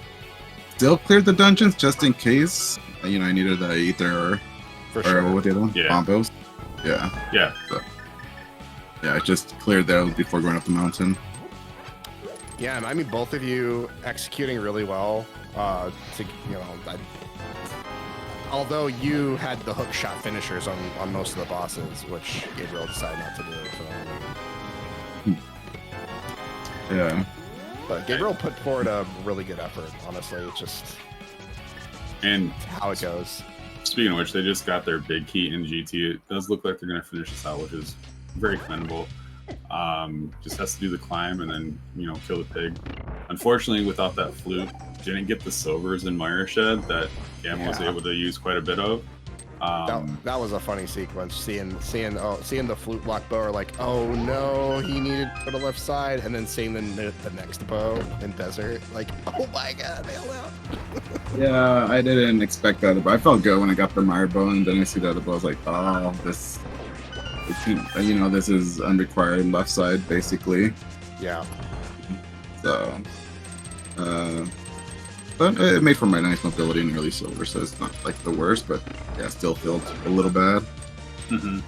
[SPEAKER 3] still cleared the dungeons just in case. I needed the ether or what the other one?
[SPEAKER 1] Yeah.
[SPEAKER 3] Bombos. Yeah.
[SPEAKER 1] Yeah.
[SPEAKER 3] So. Yeah, I just cleared those before going up the mountain.
[SPEAKER 2] Yeah, and I mean both of you executing really well. Although you had the hook shot finishers on most of the bosses, which Gabriel decided not to do. So.
[SPEAKER 3] Yeah.
[SPEAKER 2] But Gabriel put forward a really good effort, honestly. It's just
[SPEAKER 1] And
[SPEAKER 2] how it goes.
[SPEAKER 1] speaking of which, they just got their big key in GT. It does look like they're going to finish this out, which is very commendable. Just has to do the climb and then, kill the pig. Unfortunately, without that flute, didn't get the silvers in Meyer Shed that Gamma was able to use quite a bit of.
[SPEAKER 2] That was a funny sequence. Seeing the flute block bow, like, oh no, he needed to go to the left side, and then seeing the next bow in desert, like, oh my god, they all out.
[SPEAKER 3] Yeah, I didn't expect that, but I felt good when I got the Meyer bow, and then I see the other bow. I was like, oh, this is unrequired left side, basically.
[SPEAKER 2] Yeah.
[SPEAKER 3] So, but it made for my nice mobility in early silver, so it's not like the worst, but yeah, still felt a little bad.
[SPEAKER 1] Mm-hmm.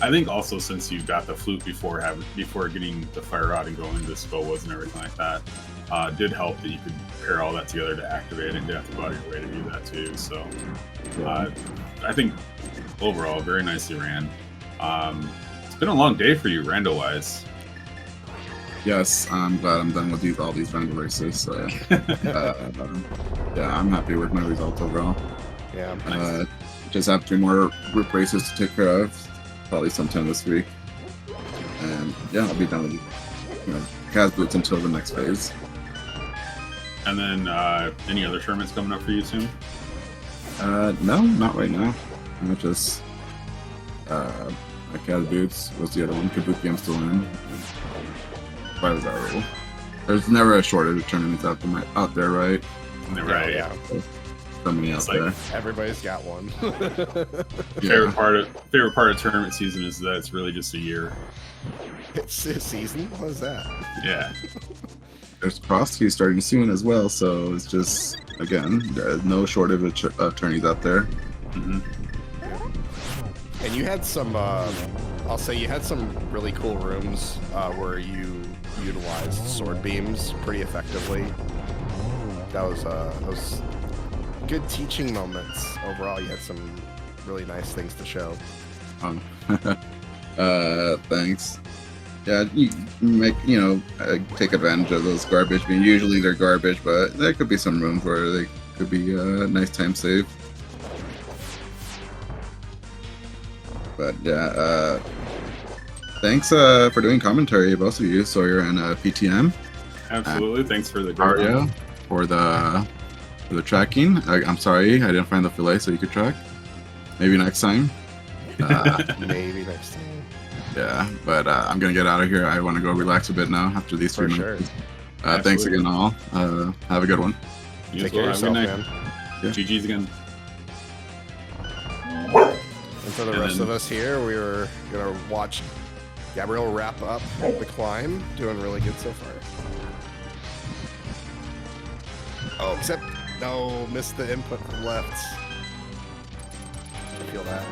[SPEAKER 1] I think also since you got the flute before getting the fire rod and going to spell was and everything like that, did help that you could pair all that together to activate it and didn't have to go out of your way to do that too. So I think overall very nicely ran. It's been a long day for you rando-wise.
[SPEAKER 3] Yes, I'm glad I'm done with all these random races. So, yeah, I'm happy with my result overall.
[SPEAKER 2] Yeah.
[SPEAKER 1] Nice.
[SPEAKER 3] Just have 3 more group races to take care of, probably sometime this week. And yeah, I'll be done with Kaz boots until the next phase.
[SPEAKER 1] And then any other tournaments coming up for you soon?
[SPEAKER 3] No, not right now. I'm just Kaz boots was the other one. Kabuki I'm still in. Why was that rule? There's never a shortage of tournaments out there, right?
[SPEAKER 1] Right.
[SPEAKER 2] Yeah.
[SPEAKER 3] So many out there.
[SPEAKER 2] Everybody's got one.
[SPEAKER 1] Favorite part of tournament season is that it's really just a year.
[SPEAKER 2] It's a season? What is that?
[SPEAKER 1] Yeah.
[SPEAKER 3] There's cross-queue starting soon as well, so it's just, again, there's no shortage of tourneys out there.
[SPEAKER 1] Mm-hmm.
[SPEAKER 2] And you had some, I'll say you had some really cool rooms where you utilized sword beams pretty effectively. That was good teaching moments. Overall, you had some really nice things to show.
[SPEAKER 3] Thanks. Yeah, you take advantage of those garbage beams. Usually they're garbage, but there could be some rooms where they could be a nice time save. But yeah, thanks for doing commentary, both of you, Sawyer and PTM.
[SPEAKER 1] Absolutely. Thanks for the
[SPEAKER 3] Aria for the tracking. I'm sorry, I didn't find the fillet, so you could track. Maybe next time.
[SPEAKER 2] Maybe next time.
[SPEAKER 3] Yeah, but I'm gonna get out of here. I want to go relax a bit now after these 3 minutes.
[SPEAKER 2] Sure.
[SPEAKER 3] Thanks again, all. Have a good one.
[SPEAKER 1] You
[SPEAKER 2] Take
[SPEAKER 1] as well.
[SPEAKER 2] care of yourself,
[SPEAKER 1] Have a good
[SPEAKER 2] man.
[SPEAKER 1] night.
[SPEAKER 3] Yeah.
[SPEAKER 1] GG's again.
[SPEAKER 2] And for the rest of us here, we're gonna watch Gabriel wrap up the climb. Doing really good so far. Oh, except no, missed the input from left. I feel that.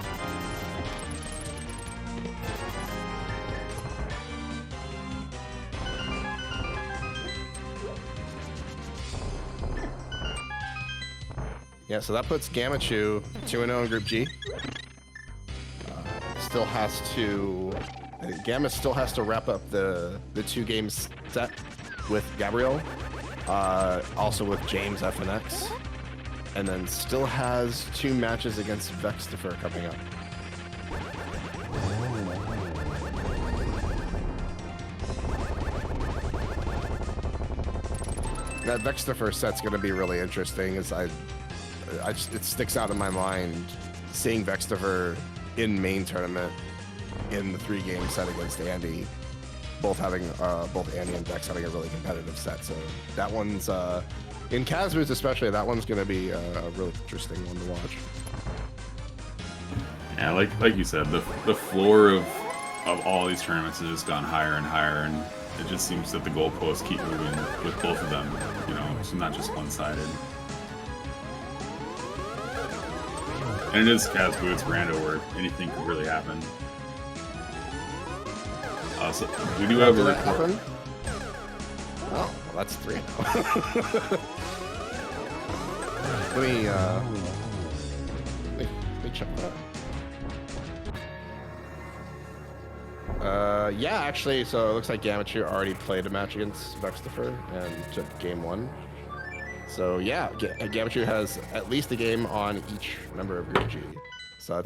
[SPEAKER 2] Yeah, so that puts Gammachuu 2-0 in Group G. Gamma still has to wrap up the 2 games set with Gabriel, also with James FNX, and then still has 2 matches against Vextifer coming up. That Vextifer set's going to be really interesting, as it sticks out in my mind seeing Vextifer in main tournament in the 3-game set against Andy, both Andy and Vex having a really competitive set. So that one's in Kazboots especially. That one's going to be a really interesting one to watch.
[SPEAKER 1] Yeah, like you said, the floor of all these tournaments has just gone higher and higher, and it just seems that the goalposts keep moving with both of them. It's not just one-sided. And it is Kazboots, Rando, where anything could really happen. So we do have a
[SPEAKER 2] Did that
[SPEAKER 1] record.
[SPEAKER 2] happen? Oh, well, that's 3 now. Let me check that. Yeah, actually, so it looks like Gammachuu already played a match against Vextifer and took game 1. So yeah, Gammachuu has at least a game on each member of Group G. So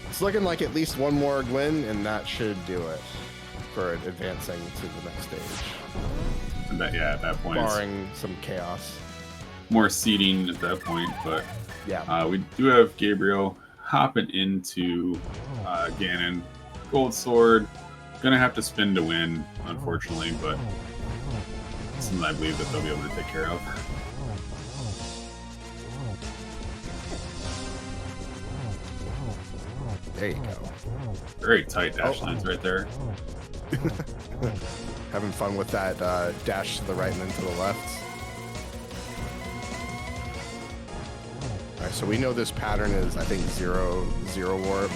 [SPEAKER 2] it's looking like at least one more win, and that should do it for advancing to the next stage.
[SPEAKER 1] Yeah, at that point,
[SPEAKER 2] Barring some chaos.
[SPEAKER 1] more seeding at that point, but
[SPEAKER 2] Yeah.
[SPEAKER 1] we do have Gabriel hopping into Ganon. Gold sword, gonna have to spin to win, unfortunately, but something I believe that they'll be able to take care of.
[SPEAKER 2] There you go.
[SPEAKER 1] Very tight dash lines right there.
[SPEAKER 2] Having fun with that dash to the right and then to the left. All right, so we know this pattern is, I think, zero warp.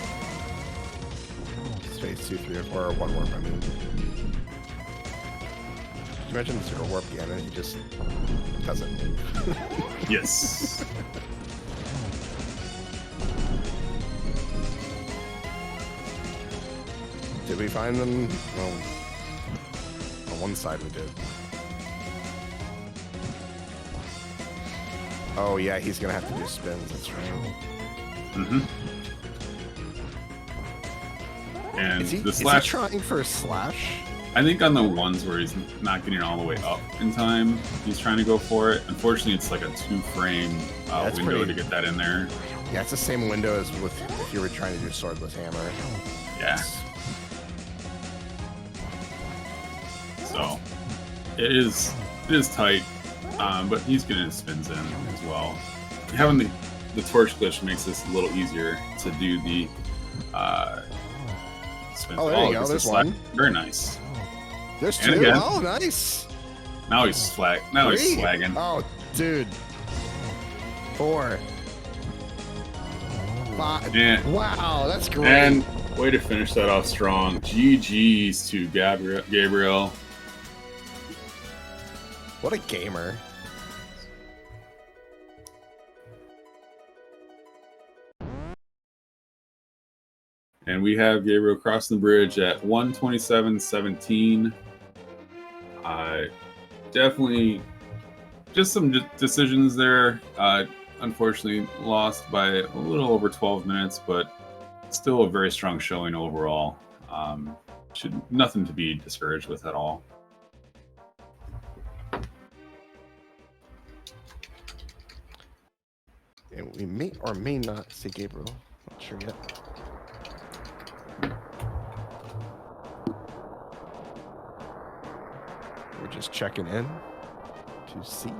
[SPEAKER 2] Space 2, 3, or 1 warp, I mean. Can you imagine 0 warp Ganon? He just doesn't move.
[SPEAKER 1] Yes.
[SPEAKER 2] Did we find them? Well, on one side we did. Oh yeah, he's gonna have to do spins, that's right.
[SPEAKER 1] Mm-hmm. And
[SPEAKER 2] Is he
[SPEAKER 1] the slash,
[SPEAKER 2] trying for a slash?
[SPEAKER 1] I think on the ones where he's not getting all the way up in time, he's trying to go for it. Unfortunately, it's like a 2-frame window to get that in there.
[SPEAKER 2] Yeah, it's the same window as with if you were trying to do swordless hammer.
[SPEAKER 1] Yeah. So it is tight, but he's getting his spins in as well. Having the torch glitch makes this a little easier to do the spins.
[SPEAKER 2] Oh, there you go.
[SPEAKER 1] it's a
[SPEAKER 2] There's
[SPEAKER 1] slack.
[SPEAKER 2] one.
[SPEAKER 1] Very nice.
[SPEAKER 2] There's
[SPEAKER 1] And
[SPEAKER 2] 2.
[SPEAKER 1] again.
[SPEAKER 2] Oh, nice.
[SPEAKER 1] Now he's slag. Now
[SPEAKER 2] 3.
[SPEAKER 1] he's slagging.
[SPEAKER 2] Oh, dude. 4. 5.
[SPEAKER 1] And,
[SPEAKER 2] Wow, that's great.
[SPEAKER 1] and way to finish that off strong. GG's to Gabriel.
[SPEAKER 2] What a gamer.
[SPEAKER 1] And we have Gabriel crossing the bridge at 127.17. Definitely just some decisions there. Unfortunately lost by a little over 12 minutes, but still a very strong showing overall. Nothing to be discouraged with at all.
[SPEAKER 2] And we may or may not see Gabriel. Not sure yet. We're just checking in to see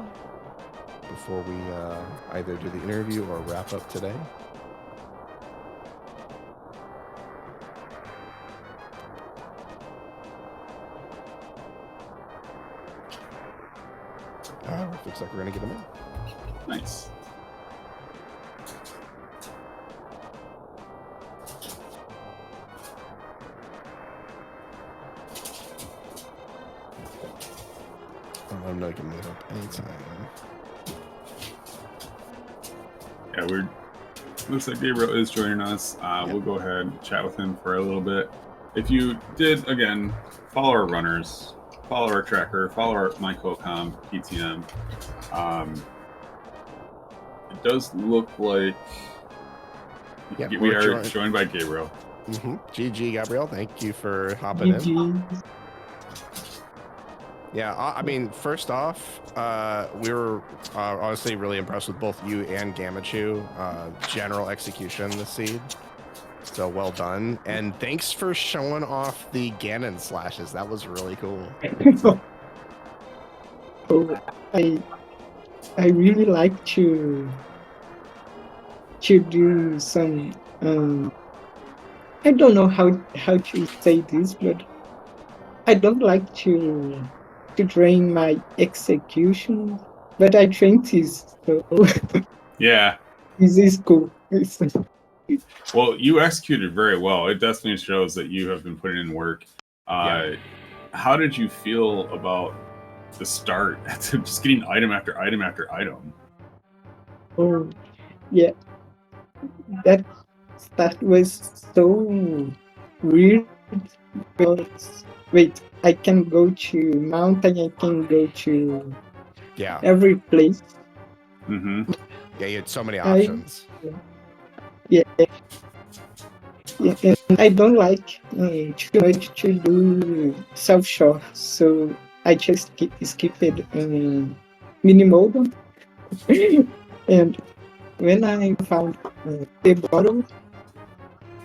[SPEAKER 2] before we either do the interview or wrap up today. Looks like we're gonna get him in.
[SPEAKER 1] Nice.
[SPEAKER 2] I'm not gonna move up anytime.
[SPEAKER 1] Yeah, looks like Gabriel is joining us. We'll go ahead and chat with him for a little bit. If you did, again, follow our runners, follow our tracker, follow our MyCoCom PTM. It does look like we are joined by Gabriel.
[SPEAKER 2] GG, Gabriel. Thank you for hopping in. Yeah, I mean, first off, we were honestly really impressed with both you and Gammachuu. General execution this seed. So well done. And thanks for showing off the Ganon slashes. That was really cool.
[SPEAKER 4] Oh, I really like to do some I don't know how to say this, but I don't like to train my execution, but I train this, so
[SPEAKER 1] Yeah.
[SPEAKER 4] this is cool.
[SPEAKER 1] Well, you executed very well. It definitely shows that you have been putting in work. How did you feel about the start? Just getting item after item after item.
[SPEAKER 4] Oh, yeah, that was so weird. Because wait, I can go to mountain. I can go to
[SPEAKER 2] Yeah.
[SPEAKER 4] every place.
[SPEAKER 1] Mm-hmm.
[SPEAKER 2] Yeah, you had so many options.
[SPEAKER 4] Yeah, yeah, and I don't like too much to do self shot, so I just skipped mini mode. And when I found the bottle,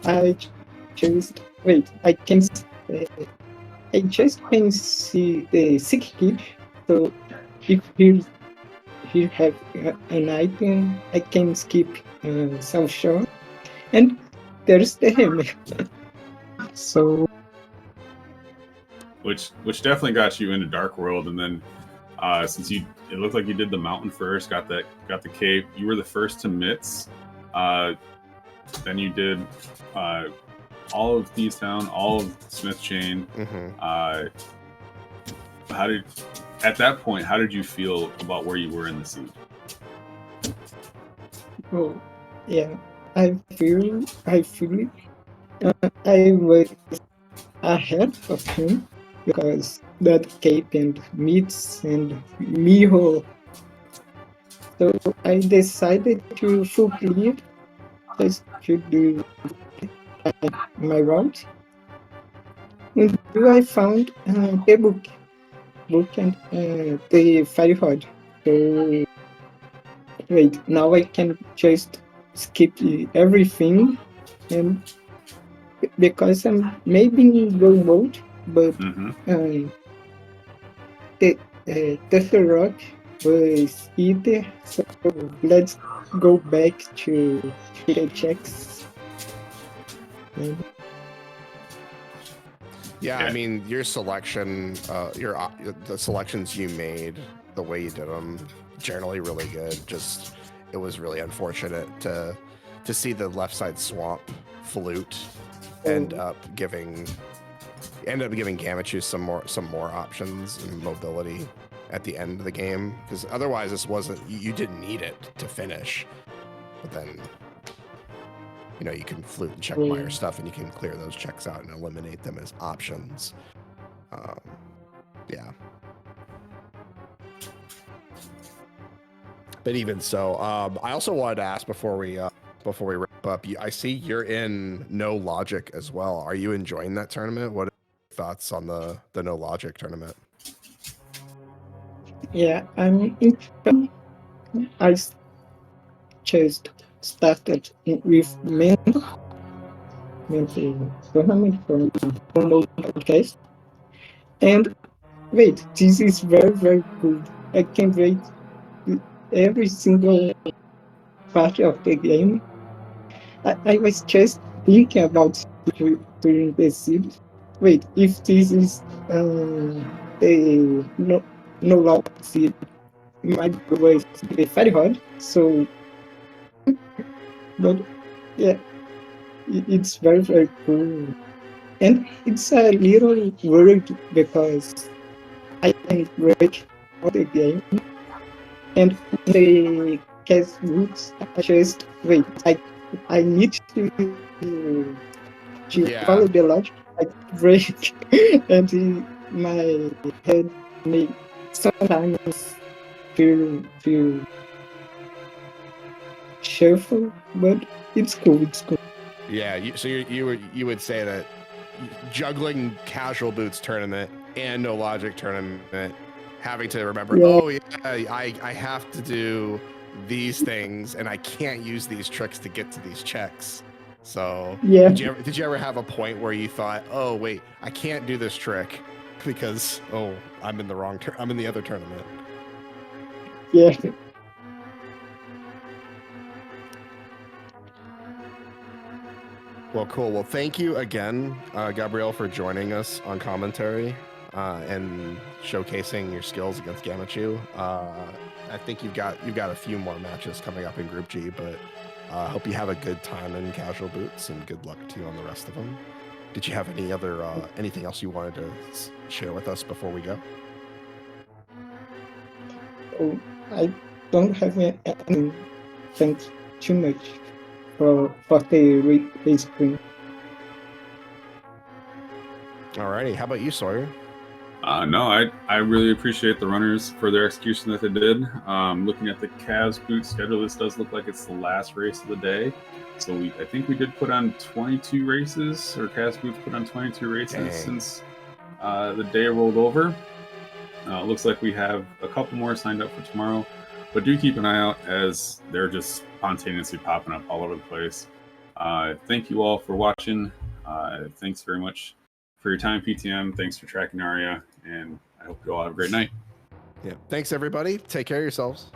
[SPEAKER 4] I just wait. I just can see the sick kid. So if here have an item, I can skip self shot, and there's the hammer. So
[SPEAKER 1] Which definitely got you into Dark World, and then since it looked like you did the mountain first, got the cave. You were the first to mitts. Then you did all of Thieves Town, all of Smith Chain. At that point, how did you feel about where you were in the siege?
[SPEAKER 4] oh yeah, I feel it. I was ahead of him because that cape and meats and Miho. So I decided to full clear just to do my route. Until I found the book and the fire rod. So wait, now I can just skip everything, and because I'm maybe in go mode, but the rock was either. So let's go back to the checks.
[SPEAKER 2] Yeah, I mean, your selection, the selections you made, the way you did them, generally really good. Just, it was really unfortunate to see the left side swamp flute end up giving Gammachuu some more options and mobility at the end of the game, because otherwise this wasn't, you didn't need it to finish. But then, you know, you can flute and check mire stuff, and you can clear those checks out and eliminate them as options. Yeah. But even so, I also wanted to ask before we wrap up, I see you're in No Logic as well. Are you enjoying that tournament? What are your thoughts on the No Logic tournament?
[SPEAKER 4] Yeah, I just started with mental tournament from podcast. And wait, this is very good. I can wait every single part of the game. I was just thinking about during the series. Wait, if this is the no log series, might was very hard. So, but yeah, it's very cool, and it's a little worried because I can break all the game, and the cast roots just wait. I need to follow the logic. I break, and my head may sometimes feel shuffle, but it's cool. It's cool.
[SPEAKER 2] Yeah, so you would say that juggling Casual Boots tournament and No Logic tournament, having to remember, I have to do these things, and I can't use these tricks to get to these checks. So did you ever have a point where you thought, oh wait, I can't do this trick because I'm in the wrong I'm in the other tournament?
[SPEAKER 4] Yeah.
[SPEAKER 2] Well, cool. Well, thank you again, Gabriel, for joining us on commentary and showcasing your skills against Gammachuu. I think you've got a few more matches coming up in Group G, but Hope you have a good time in casual boots, and good luck to you on the rest of them. Did you have any other anything else you wanted to share with us before we go?
[SPEAKER 4] Oh, I don't have anything. Thanks too much for the race screen.
[SPEAKER 2] Alrighty, how about you, Sawyer?
[SPEAKER 1] No, I really appreciate the runners for their execution that they did. Looking at the Cavs boot schedule, this does look like it's the last race of the day. So I think we did put on 22 races, or Cavs boots put on 22 races
[SPEAKER 2] Dang.
[SPEAKER 1] since the day rolled over. Looks like we have a couple more signed up for tomorrow, but do keep an eye out as they're just spontaneously popping up all over the place. Thank you all for watching. Thanks very much for your time, PTM. Thanks for tracking Aria, and I hope you all have a great night.
[SPEAKER 2] Yeah. Thanks, everybody. Take care of yourselves.